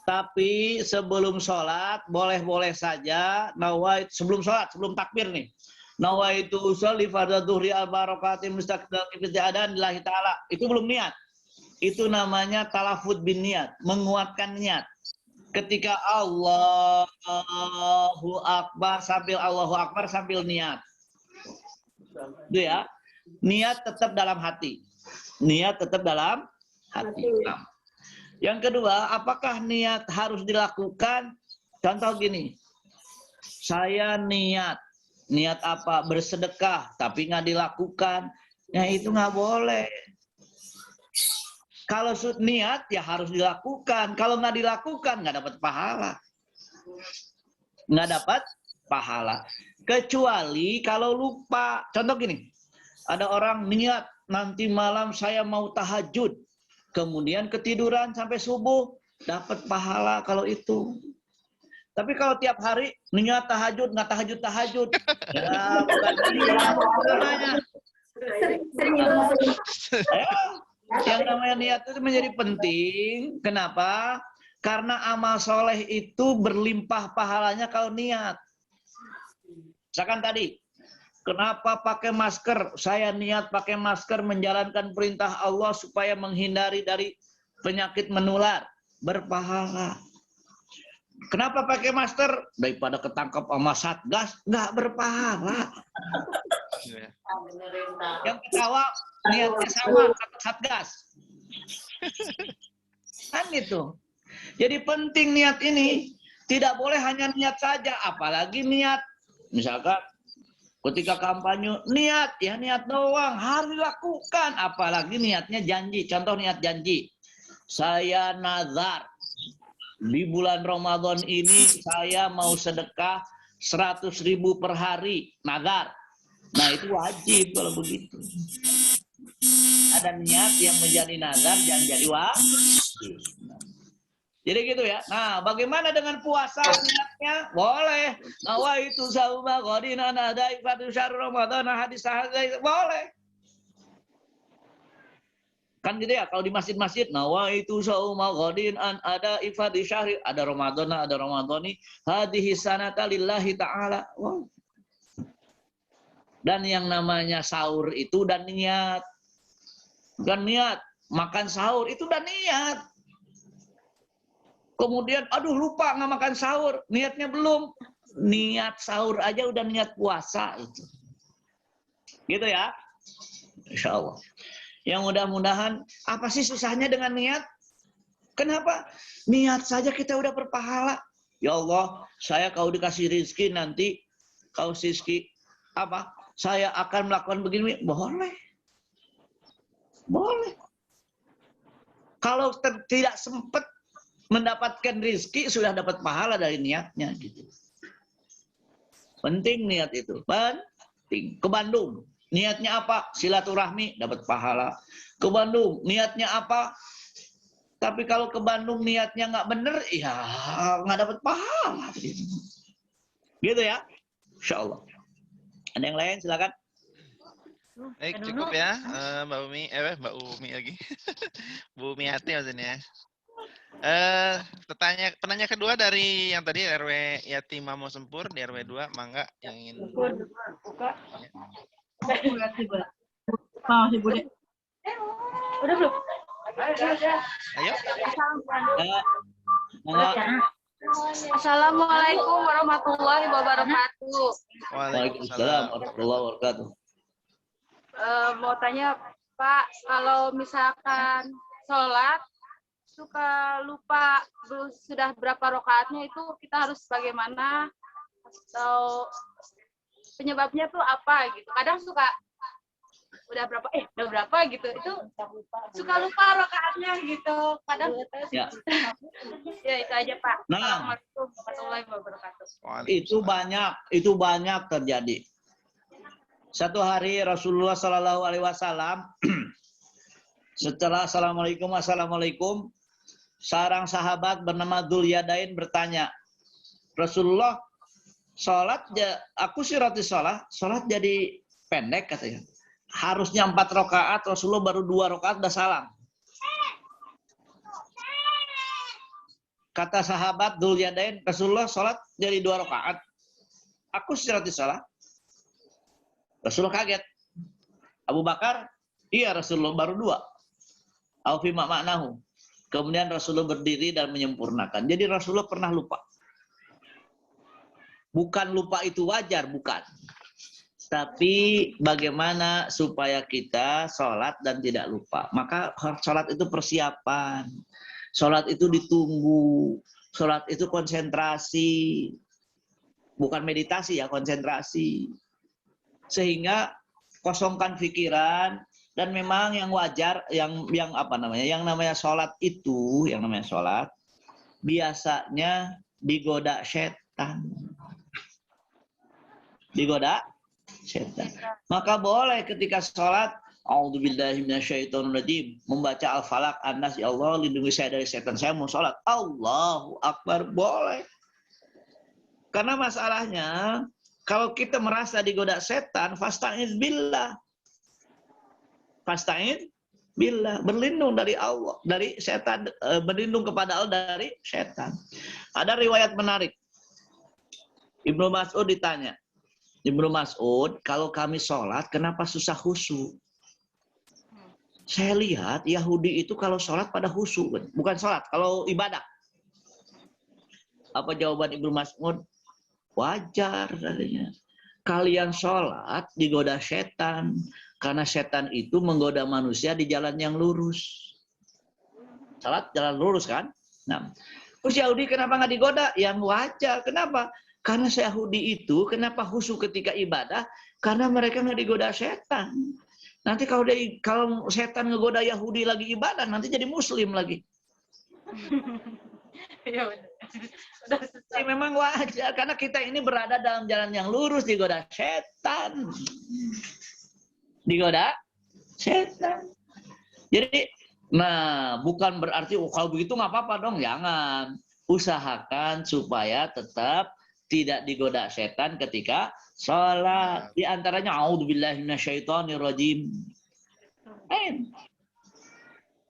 Tapi sebelum sholat, boleh-boleh saja nawait sebelum sholat, sebelum takbir nih. Nawaitu usolli fardhu dhuhri al-barakati mustaqbil adan lillahi ta'ala. Itu belum niat. Itu namanya talafud bin niat, menguatkan niat. Ketika Allahu Akbar sambil niat. Itu ya. Niat tetap dalam hati. Niat tetap dalam hati. Yang kedua, apakah niat harus dilakukan? Contoh gini. Saya niat apa? Bersedekah, tapi nggak dilakukan. Ya itu nggak boleh. Kalau niat ya harus dilakukan. Kalau nggak dilakukan nggak dapat pahala. Nggak dapat pahala. Kecuali kalau lupa. Contoh gini, ada orang niat nanti malam saya mau tahajud, kemudian ketiduran sampai subuh, dapat pahala kalau itu. Tapi kalau tiap hari niat tahajud, nggak tahajud, ya bukan niat namanya. Yang namanya niat itu menjadi penting. Kenapa? Karena amal soleh itu berlimpah pahalanya kalau niat. Misalkan tadi, kenapa pakai masker? Saya niat pakai masker menjalankan perintah Allah supaya menghindari dari penyakit menular. Berpahala. Kenapa pakai masker? Daripada ketangkap sama Satgas, nggak berpahala. Yang ketawa niatnya sama Satgas. Kan gitu. Jadi penting niat ini. Tidak boleh hanya niat saja, apalagi niat. Misalkan ketika kampanye, niat, ya niat doang, harus dilakukan. Apalagi niatnya janji. Contoh niat janji. Saya nazar, di bulan Ramadan ini saya mau sedekah 100.000 per hari, nazar. Nah itu wajib kalau begitu. Ada niat yang menjadi nazar, jangan jadi wajib. Jadi gitu ya. Nah, bagaimana dengan puasa niatnya? Boleh. Nawaitu sauma ghadin an adai fardhu syahr Ramadan hadis hadis boleh. Kan gitu ya, kalau di masjid-masjid nawaitu sauma ghadin an adai fardhu syahr, ada Ramadan, ada Ramadhani hadhihi sanata lillahi taala. Wow. Dan yang namanya sahur itu dan niat. Dan niat makan sahur itu dan niat. Kemudian, aduh lupa nggak makan sahur, niatnya belum. Niat sahur aja udah niat puasa itu. Gitu ya. Insya Allah. Yang mudah-mudahan, apa sih susahnya dengan niat? Kenapa? Niat saja kita udah berpahala. Ya Allah, saya kau dikasih rezeki nanti, kau rezeki apa? Saya akan melakukan begini. Boleh. Boleh. Kalau tidak sempat mendapatkan rezeki sudah dapat pahala dari niatnya gitu. Penting niat itu. Penting. Ke Bandung, niatnya apa? Silaturahmi dapat pahala. Ke Bandung, niatnya apa? Tapi kalau ke Bandung niatnya nggak bener, ya nggak dapat pahala. Gitu ya. Insya Allah. Ada yang lain silakan. Baik, cukup ya Mbak Umi, Mbak Umi lagi. Bu Miati maksudnya. Penanya kedua dari yang tadi RW Yatim Mamo Sempur di RW 2, mangga yang ingin Buka. Mau Ibu deh. Udah belum? Ayo. Assalamualaikum warahmatullahi wabarakatuh. Waalaikumsalam warahmatullahi wabarakatuh. Mau tanya Pak, kalau misalkan sholat suka lupa sudah berapa rakaatnya, itu kita harus bagaimana, atau penyebabnya tuh apa gitu? Kadang suka udah berapa gitu, itu suka lupa rakaatnya gitu. Kadang ya. Ya itu aja Pak. Nah, Assalamualaikum warahmatullahi wabarakatuh. itu banyak terjadi. Satu hari Rasulullah Shallallahu Alaihi Wasallam setelah assalamualaikum, seorang sahabat bernama Dzul Yadain bertanya, Rasulullah, aku sih roti sholat jadi pendek katanya. Harusnya 4 rakaat, Rasulullah baru 2 rakaat udah salam. Kata sahabat Dzul Yadain, Rasulullah sholat jadi 2 rakaat. Aku sih roti sholat. Rasulullah kaget. Abu Bakar, iya Rasulullah baru 2. Aufi maknahu. Kemudian Rasulullah berdiri dan menyempurnakan. Jadi Rasulullah pernah lupa. Bukan lupa itu wajar, bukan. Tapi bagaimana supaya kita sholat dan tidak lupa. Maka sholat itu persiapan. Sholat itu ditunggu. Sholat itu konsentrasi. Bukan meditasi ya, konsentrasi. Sehingga kosongkan pikiran. Dan memang yang wajar, yang namanya sholat itu, biasanya digoda setan. Digoda setan. Maka boleh ketika sholat, a'udzubillahi minasyaitonirrajim, membaca Al-Falaq, An-Nas, ya Allah lindungi saya dari setan, saya mau sholat, Allahu Akbar, boleh. Karena masalahnya, kalau kita merasa digoda setan, fasta'iz billah. Fasta'in billah, berlindung dari Allah, dari setan, berlindung kepada Allah dari setan. Ada riwayat menarik. Ibnu Mas'ud ditanya, Ibnu Mas'ud, kalau kami sholat, kenapa susah khusyuk? Saya lihat Yahudi itu kalau sholat pada khusyuk, bukan sholat, kalau ibadah. Apa jawaban Ibnu Mas'ud? Wajar katanya. Kalian sholat digoda setan. Karena setan itu menggoda manusia di jalan yang lurus. salat jalan lurus kan. Nah, terus Yahudi kenapa nggak digoda? Yang wajar. Kenapa? Karena Yahudi itu kenapa khusyuk ketika ibadah? Karena mereka nggak digoda setan. Nanti kalau setan ngegoda Yahudi lagi ibadah, nanti jadi Muslim lagi. Iya benar. Memang wajar karena kita ini berada dalam jalan yang lurus, digoda setan. Digoda setan. Jadi, nah bukan berarti kalau begitu nggak apa-apa dong, jangan. Usahakan supaya tetap tidak digoda setan ketika sholat. Di antaranya a'udzubillahi minasyaitonirrajim.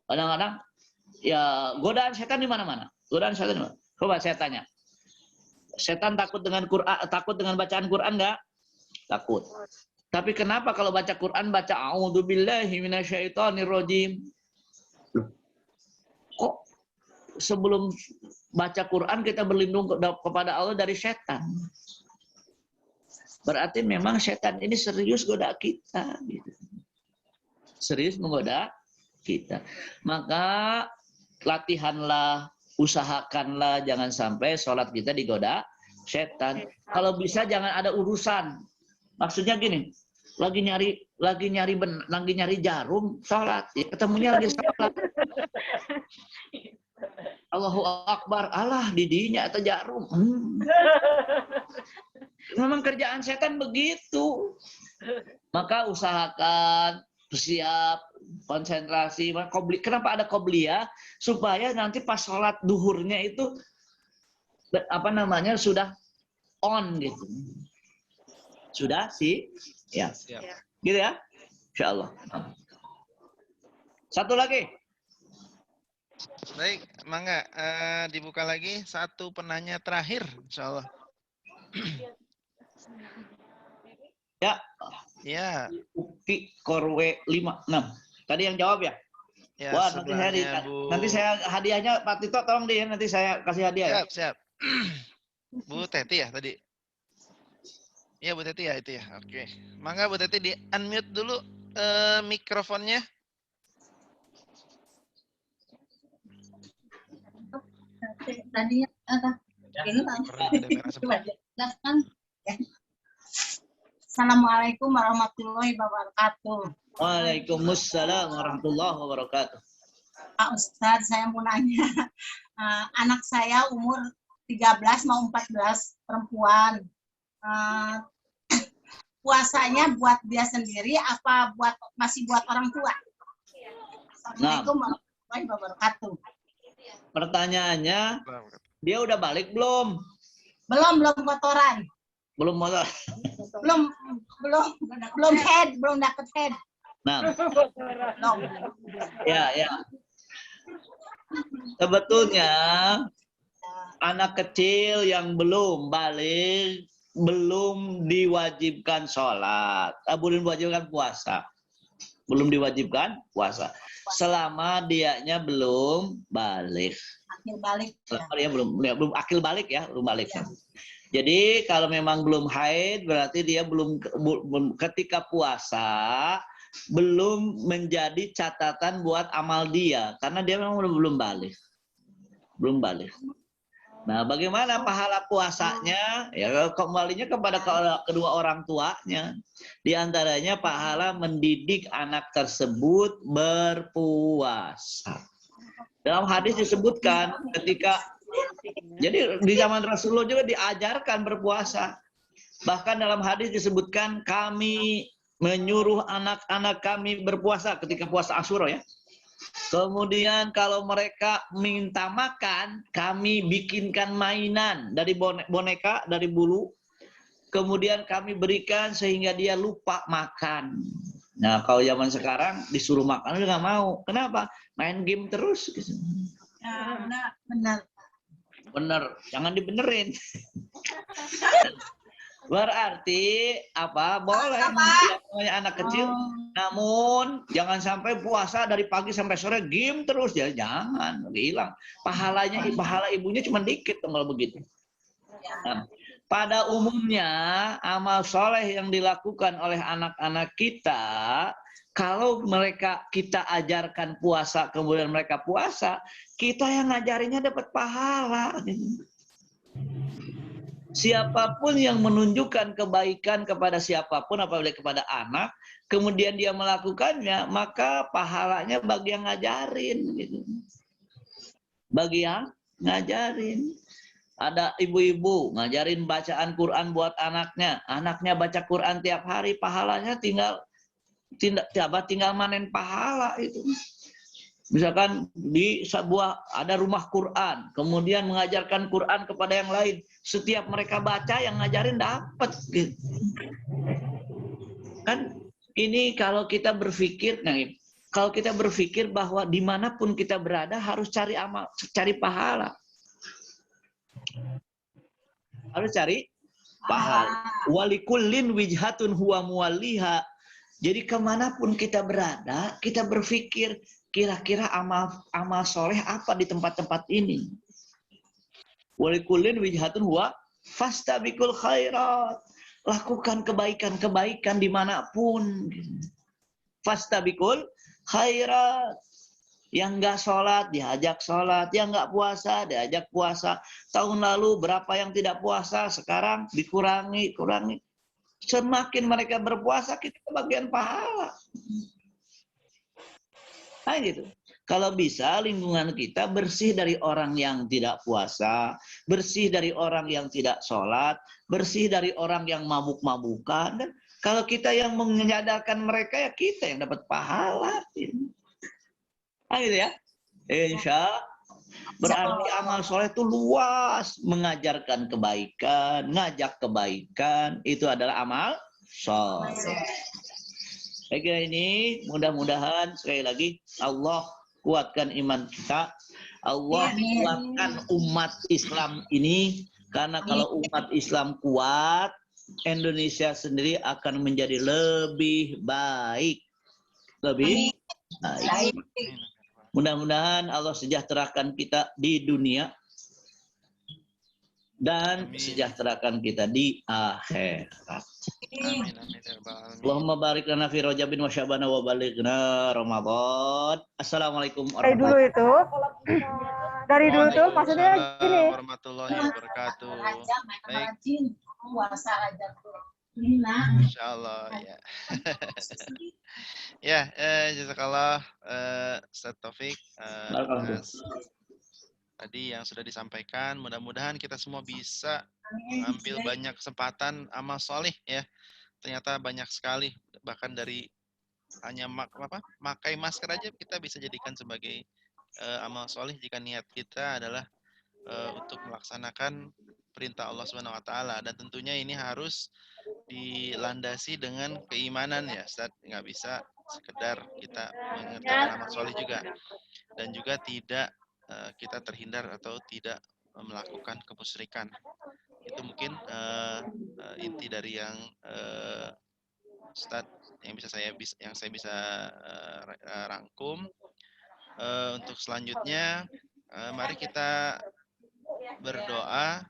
Kadang-kadang ya godaan setan di mana-mana. Godaan setan di mana? Coba saya tanya. Setan takut dengan Quran, takut dengan bacaan Quran enggak? Takut. Tapi kenapa kalau baca Quran baca a'udzubillahi minasyaitonirrajim? Kok sebelum baca Quran kita berlindung kepada Allah dari setan? Berarti memang setan ini serius goda kita gitu. Serius menggoda kita. Maka latihanlah, usahakanlah jangan sampai sholat kita digoda setan. Kalau bisa jangan ada urusan. Maksudnya gini, lagi nyari jarum sholat, ya ketemunya lagi sholat. Allahu Akbar, Allah didinya atau jarum. Memang kerjaan setan begitu. Maka usahakan siap, konsentrasi. Kenapa ada qobliyah? Supaya nanti pas sholat duhurnya itu sudah on gitu. Sudah sih, ya. Gitu ya, insya Allah. Satu lagi. Baik, mangga dibuka lagi satu penanya terakhir, insya Allah. Ya. Ya. Uki Korwe 56. Tadi yang jawab ya? Ya, wah, nanti saya hadiahnya Pak Tito tolong deh, nanti saya kasih hadiah. Siap, siap. Bu Teti ya tadi? Iya Bu Teti ya itu ya. Oke. Mangga Bu Teti di unmute dulu mikrofonnya. Tadinya ini Assalamualaikum warahmatullahi wabarakatuh. Waalaikumsalam warahmatullahi wabarakatuh. Pak Ustadz, saya mau nanya. Anak saya umur 13 mau 14, perempuan. Puasanya buat dia sendiri apa masih buat orang tua? Assalamualaikum warahmatullahi wabarakatuh. Pertanyaannya, dia udah balik belum? Belum kotoran. Belum motor. belum head, belum dapet head. Nah. Ya. Sebetulnya anak kecil yang belum balik belum diwajibkan sholat, belum diwajibkan puasa. Belum diwajibkan puasa. Selama dianya belum balik. Akil balik. Ya, belum akil balik ya, belum balik. Ya. Jadi kalau memang belum haid berarti dia belum ketika puasa belum menjadi catatan buat amal dia karena dia memang belum balik. Belum balik. Nah, bagaimana pahala puasanya? Ya kembalinya kepada kedua orang tuanya. Di antaranya pahala mendidik anak tersebut berpuasa. Dalam hadis disebutkan ketika jadi di zaman Rasulullah juga diajarkan berpuasa. Bahkan dalam hadis disebutkan kami menyuruh anak-anak kami berpuasa ketika puasa Asyura ya. Kemudian kalau mereka minta makan, kami bikinkan mainan dari boneka, dari bulu. Kemudian kami berikan sehingga dia lupa makan. Nah kalau zaman sekarang disuruh makan udah nggak mau. Kenapa? Main game terus. Bener, jangan dibenerin. Berarti apa? Boleh namanya anak kecil. Namun jangan sampai puasa dari pagi sampai sore game terus ya, jangan hilang. Pahala ibunya cuma dikit kalau begitu. Nah, pada umumnya amal soleh yang dilakukan oleh anak-anak kita Kalau kita ajarkan puasa, kemudian mereka puasa, kita yang ngajarinnya dapat pahala. Siapapun yang menunjukkan kebaikan kepada siapapun, apalagi kepada anak, kemudian dia melakukannya, maka pahalanya bagi yang ngajarin. Gitu. Bagi yang ngajarin. Ada ibu-ibu ngajarin bacaan Quran buat anaknya baca Quran tiap hari, pahalanya tinggal manen pahala itu. Misalkan di sebuah ada rumah Quran, kemudian mengajarkan Quran kepada yang lain, setiap mereka baca yang ngajarin dapat. Gitu. Kan ini kalau kita berpikir, kalau kita berpikir bahwa dimanapun kita berada harus cari amal, cari pahala. Harus cari pahala. Walikullin wijhatun huwa muwalliha. Jadi kemanapun kita berada, kita berpikir kira-kira amal soleh apa di tempat-tempat ini. Walikullin wijhatun huwa fastabiqul khairat. Lakukan kebaikan-kebaikan dimanapun. Fastabiqul khairat. Yang nggak sholat diajak sholat, yang nggak puasa diajak puasa. Tahun lalu berapa yang tidak puasa, sekarang dikurangi. Semakin mereka berpuasa, kita bagian pahala. Nah gitu. Kalau bisa lingkungan kita bersih dari orang yang tidak puasa, bersih dari orang yang tidak sholat, bersih dari orang yang mabuk-mabukan. Dan kalau kita yang menyadarkan mereka, ya kita yang dapat pahala. Nah gitu ya. Insya Allah. Berarti amal soleh itu luas. Mengajarkan kebaikan, ngajak kebaikan. Itu adalah amal soleh. Saya kira ini mudah-mudahan sekali lagi Allah kuatkan iman kita. Allah kuatkan umat Islam ini. Karena kalau umat Islam kuat, Indonesia sendiri akan menjadi lebih baik. Lebih baik. Mudah-mudahan Allah sejahterakan kita di dunia dan sejahterakan kita di akhirat. Allahumma barik lana fi Rajabin wa Sya'ban wa balighna Ramadan. Assalamualaikum warahmatullahi wabarakatuh. Dari dulu tuh maksudnya gini. Warahmatullahi wabarakatuh. Baik. Puasa aja tuh. Insyaallah ya. Ya, jazakallah Ustaz Taufik tadi yang sudah disampaikan. Mudah-mudahan kita semua bisa mengambil banyak kesempatan amal soleh ya. Ternyata banyak sekali, bahkan dari hanya pakai masker aja kita bisa jadikan sebagai amal soleh jika niat kita adalah untuk melaksanakan perintah Allah Subhanahu wa taala, dan tentunya ini harus dilandasi dengan keimanan ya Ustaz. Nggak bisa sekedar kita mengerjakan amal soleh juga, dan juga tidak kita terhindar atau tidak melakukan kemusyrikan. Itu mungkin inti dari yang Ustaz yang saya bisa rangkum. Untuk selanjutnya mari kita berdoa.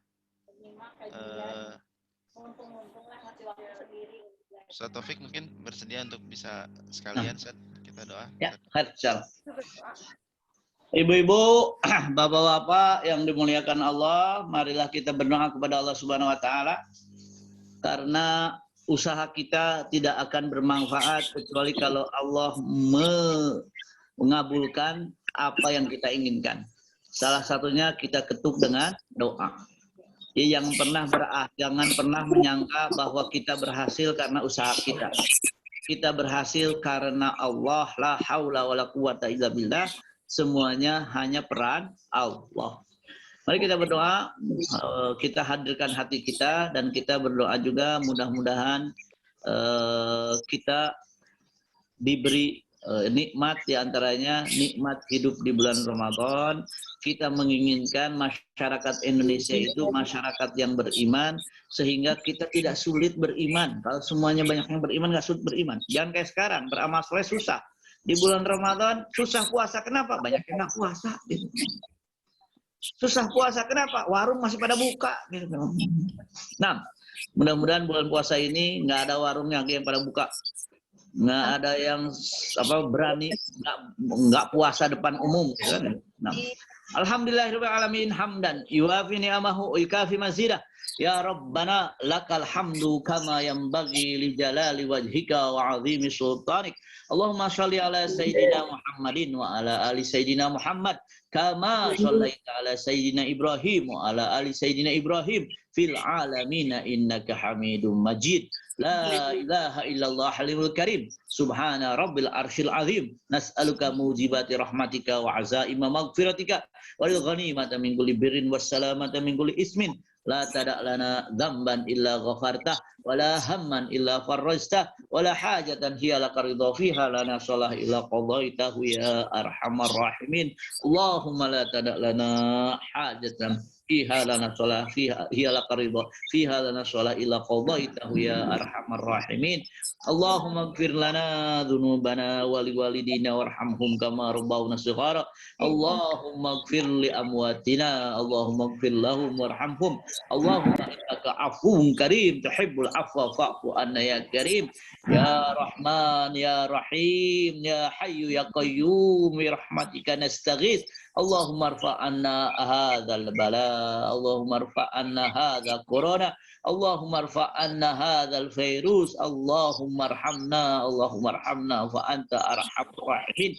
Ustaz Taufik mungkin bersedia untuk bisa sekalian kita doa. Ya, ibu-ibu, bapak-bapak yang dimuliakan Allah, marilah kita berdoa kepada Allah Subhanahu wa taala, karena usaha kita tidak akan bermanfaat kecuali kalau Allah mengabulkan apa yang kita inginkan. Salah satunya kita ketuk dengan doa. Yang jangan pernah menyangka bahwa kita berhasil karena usaha kita. Kita berhasil karena Allah, la haula wala quwata illa billah. Semuanya hanya peran Allah. Mari kita berdoa, kita hadirkan hati kita, dan kita berdoa juga mudah-mudahan kita diberi nikmat, diantaranya nikmat hidup di bulan Ramadan. Kita menginginkan masyarakat Indonesia itu masyarakat yang beriman, sehingga kita tidak sulit beriman. Kalau semuanya banyak yang beriman, nggak sulit beriman. Jangan kayak sekarang, beramal soleh susah. Di bulan Ramadan susah puasa, kenapa? Banyak yang nggak puasa. Susah puasa, kenapa? Warung masih pada buka. Nah, mudah-mudahan bulan puasa ini nggak ada warung yang pada buka. nggak ada yang berani nggak puasa depan umum kan? Nah. Alhamdulillahirabbil alamin hamdan yuwafi ni'amahu wa yukafi mazidah. Ya Rabbana lakal hamdu kama yanbaghi li jalali wajhika wa 'azimi sultanik. Allahumma shalli ala sayyidina Muhammadin wa ala ali sayyidina Muhammad kama shallaita ala sayyidina Ibrahim wa ala ali sayyidina Ibrahim fil alamin innaka Hamidum Majid. La ilaha illallah halimul karim. Subhana rabbil arsyil azim. Nas'aluka mujibati rahmatika wa azaima maghfiratika wal ghanimata min kulli birrin wassalamata min kulli ismin. La tada' lana dzamban illa ghafartah wala hamman illa farajtah wala hajatan hiya laka ridha fiha lana salah illa qadaitahu ya arhamar rahimin. Allahumma la tada' lana hajatan fiha lana salah fiha hiya laka ridha fiha lana salah illa qadaitahu ya arhamar rahimin. Allahumma ighfir lana dzunubana wa liwalidina warhamhum kama rabbawna shighara. Allahumma ighfir li amwatina, Allahumma ighfir lahum warhamhum. Allahumma innaka afuwwun karim tuhibbul afwa fa'fu anna ya karim. Ya Rahman ya Rahim ya Hayyu ya Qayyum bi rahmatika nastaghits. Allahumma irfa' anna hadzal bala, Allahumma irfa' anna hadzal corona, Allahumma irfa' anna hadzal virus, Allahumma arhamna fa anta arhamur rahimin.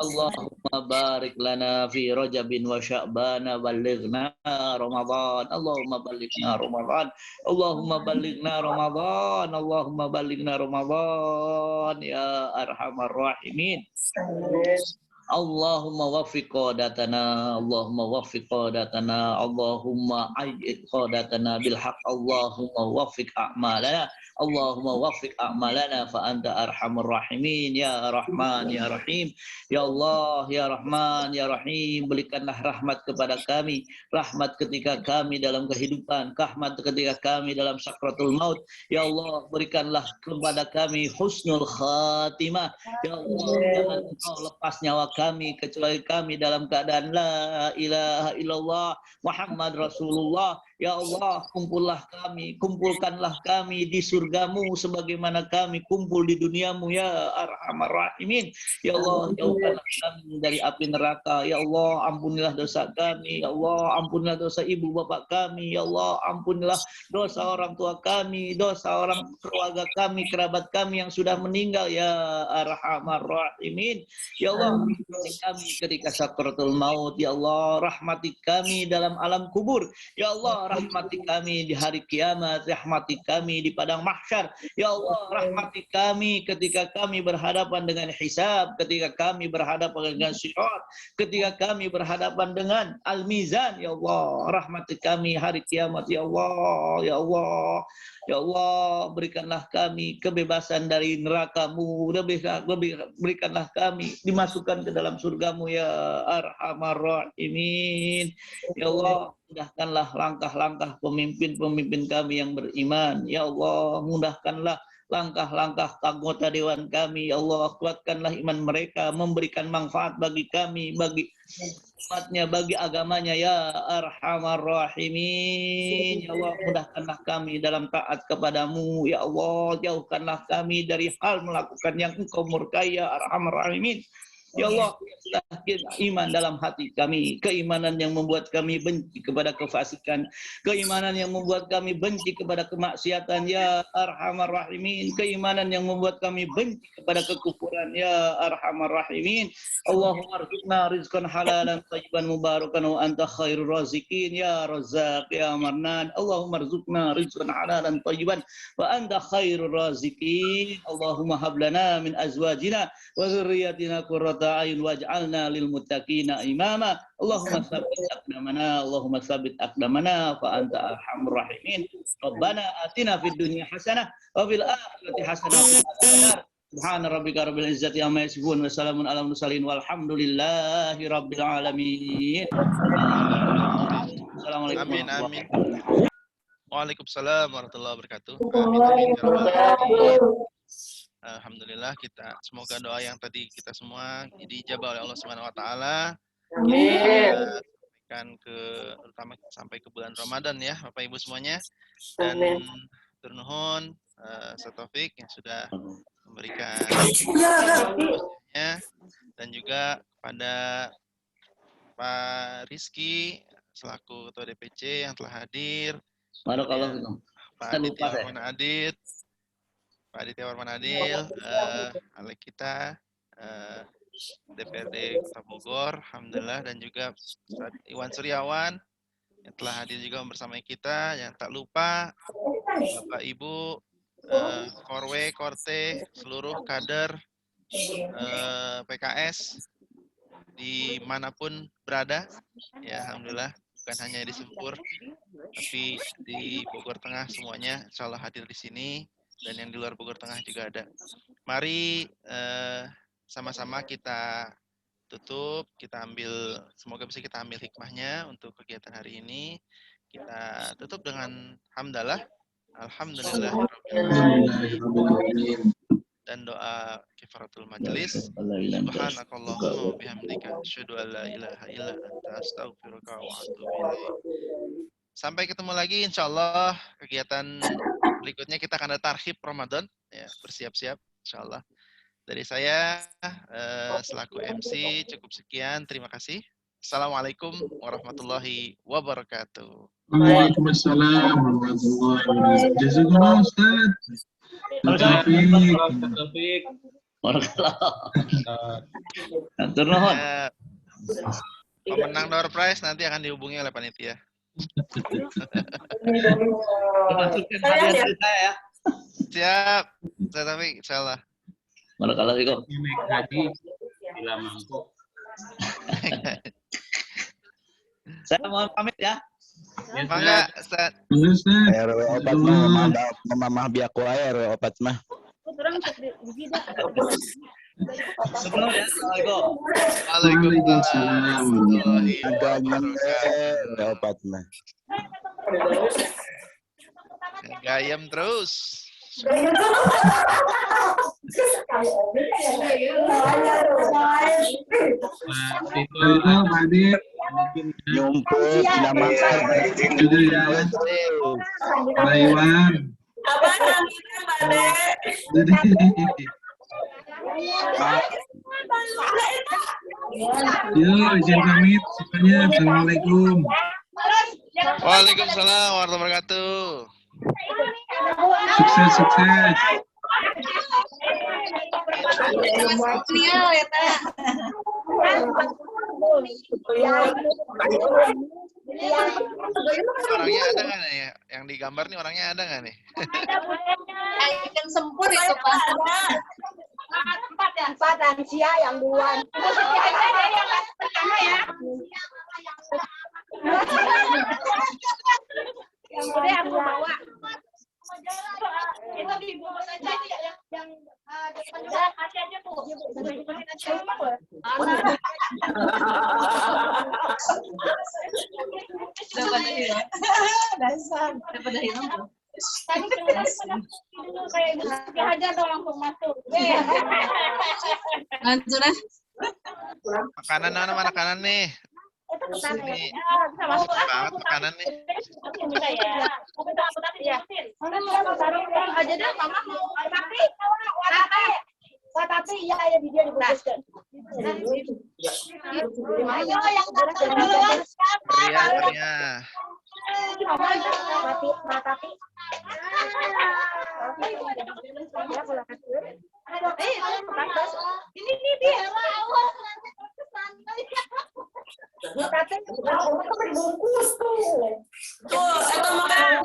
Allahumma barik lana fi Rajabin wa Sya'bana ballighna Ramadan. Allahumma ballighna Ramadan. Allahumma ballighna Ramadan. Allahumma ballighna Ramadan ya arhamar rahimin. Allahumma waffiq qadatana, Allahumma waffiq qadatana, Allahumma ayyid qadatana bil haqq, Allahumma waffiq a'malana, Allahumma waffiq a'malana fa anta arhamur rahimin ya Rahman ya Rahim. Ya Allah ya Rahman ya Rahim, berikanlah rahmat kepada kami, rahmat ketika kami dalam kehidupan, rahmat ketika kami dalam sakratul maut. Ya Allah, berikanlah kepada kami husnul khatimah. Ya Allah, jangan Engkau lepas nyawa kami kecuali kami dalam keadaan la ilaha illallah Muhammad Rasulullah. Ya Allah, kumpulkanlah kami di surgamu sebagaimana kami kumpul di duniamu ya arhamar rahimin. Ya Allah, jauhkanlah kami dari api neraka. Ya Allah, ampunilah dosa kami. Ya Allah, ampunilah dosa ibu bapak kami. Ya Allah, ampunilah dosa orang tua kami, dosa orang keluarga kami, kerabat kami yang sudah meninggal ya arhamar rahimin. Ya Allah, rahmati kami ketika sakaratul maut. Ya Allah, rahmati kami dalam alam kubur. Ya Allah, rahmati kami di hari kiamat, rahmati kami di padang mahsyar. Ya Allah, rahmati kami ketika kami berhadapan dengan hisab, ketika kami berhadapan dengan sirat, ketika kami berhadapan dengan al-mizan. Ya Allah, rahmati kami hari kiamat. Ya Allah, ya Allah, ya Allah, berikanlah kami kebebasan dari neraka-Mu, berikanlah kami dimasukkan ke dalam surga-Mu ya arhamar rahimin. Ya Allah, mudahkanlah langkah-langkah pemimpin-pemimpin kami yang beriman. Ya Allah, mudahkanlah langkah-langkah anggota dewan kami. Ya Allah, kuatkanlah iman mereka, memberikan manfaat bagi kami, bagi umatnya, bagi agamanya ya arhamar rahimin. Ya Allah, mudahkanlah kami dalam taat kepadamu. Ya Allah, jauhkanlah kami dari hal melakukan yang Engkau murkai ya arhamar rahimin. Ya Allah, iman dalam hati kami, keimanan yang membuat kami benci kepada kefasikan, keimanan yang membuat kami benci kepada kemaksiatan ya arhamar rahimin, keimanan yang membuat kami benci kepada kekufuran ya arhamar rahimin. Allahumma arzuqna rizqan halalan thayyiban mubarakan wa anta khairur raziqin ya Razzaq ya Marnan. Allahumma arzuqna rizqan halalan thayyiban wa anta khairur raziqin. Allahumma hab lana min azwajina wa dzurriyyatina qurrata a'yun waj'alna lil muttaqina imama. Allahumma tsabbit aqdamana, Allahumma tsabbit aqdamana fa anta arhamur rahimin. Rabbana atina fid dunya hasanah wa fil akhirati hasanah wa qina adzabannar. Subhana rabbika rabbil izzati amma yasifun wa salamun alal mursalin walhamdulillahi rabbil alamin. Assalamualaikum. Amin amin. Waalaikumsalam warahmatullahi wabarakatuh. Amin. Alhamdulillah, kita semoga doa yang tadi kita semua dijabah oleh Allah Subhanahu wa taala. Kita sampaikan terutama sampai ke bulan Ramadan ya, Bapak Ibu semuanya. Dan turnuhun Ustaz Taufik yang sudah memberikan informasinya, dan juga kepada Pak Rizky selaku Ketua DPC yang telah hadir, kemudian Pak Aditya Warman Adit, Pak Aditya Warman Adil, alek kita, DPRD Kota Bogor, alhamdulillah, dan juga Ustaz Iwan Suryawan yang telah hadir juga bersama kita. Yang tak lupa Bapak Ibu, Korwe, Korte, seluruh kader PKS dimanapun berada, ya alhamdulillah, bukan hanya di Sempur, tapi di Bogor Tengah semuanya insya Allah hadir di sini, dan yang di luar Bogor Tengah juga ada. Mari sama-sama kita tutup, kita ambil, semoga bisa kita ambil hikmahnya untuk kegiatan hari ini. Kita tutup dengan hamdalah, alhamdulillah, dan doa kifaratul majelis. Subhanakallahumma wa bihamdika asyhadu an la ilaha illa anta astaghfiruka wa atubu ilaik. Sampai ketemu lagi insyaallah kegiatan berikutnya, kita akan ada tarhib Ramadan ya, bersiap-siap insyaallah. Dari saya selaku MC cukup sekian, terima kasih. Assalamualaikum warahmatullahi wabarakatuh. Waalaikumsalam warahmatullahi wabarakatuh. Jazakallah Ustaz. Taufik. Pemenang door prize nanti akan dihubungi oleh panitia. Siap, saya Taufik, insyaallah. Barakallahu fikum. Naik haji bila mampu. Saya mohon pamit ya. Mangga, Ustaz. RW opat mah mamah biak wae RW opat mah. Waalaikumsalam. RW opat mah. Gayam terus. Nyumput, tidak makan. Juga ya. Pak Iwan. Yuk, izin pamit semuanya. Assalamualaikum. Waalaikumsalam warahmatullahi wabarakatuh. Sukses, sukses. Orangnya ada nggak nih? Yang digambar nih orangnya ada nggak nih? Ikan sempur itu Pak. Empat dan Sia yang duluan. Yang gede aku bawa. Itu dibungkus aja yang depan kasih aja tuh. Dasar. Daripada hilang. Tadi kayak gitu aja dong langsung masuk. Lanjutan. Makanan mana makanan nih? Ini masuk banget makanan nih. Bisa ya. Aja deh, Mama mau tapi ya di dia dibungkuskan. Ayo yang datang dulu. Ria. Mati. Ini dia. Bungkus tuh. Tuh, itu makan.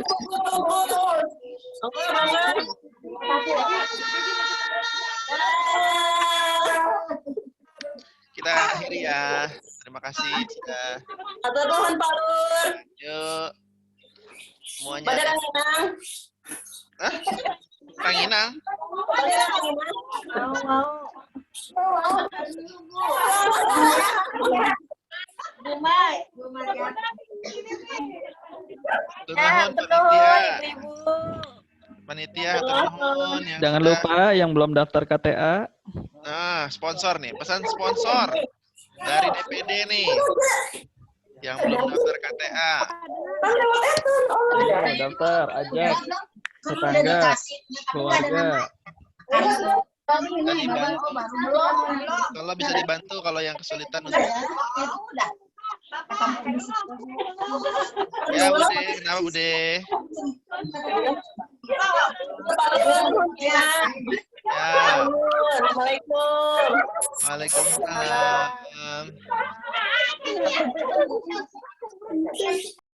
Kita akhiri ya. Terima kasih sudah. Atur nuhun Pak Lur. Yuk. Semuanya. Pada Kang Inang. Hah? Kang Inang? Mau. Bumai ya. Panitia, turun yang jangan lupa yang belum daftar KTA. Nah, sponsor nih, pesan sponsor dari DPD nih. Yang belum daftar KTA. Ya, daftar, ajak tetangga, keluarga. Bisa dibantu. Kalau bisa dibantu, kalau yang kesulitan Ustaz. Ya Bude, kenapa Bude? Ya. Assalamualaikum. Waalaikumsalam.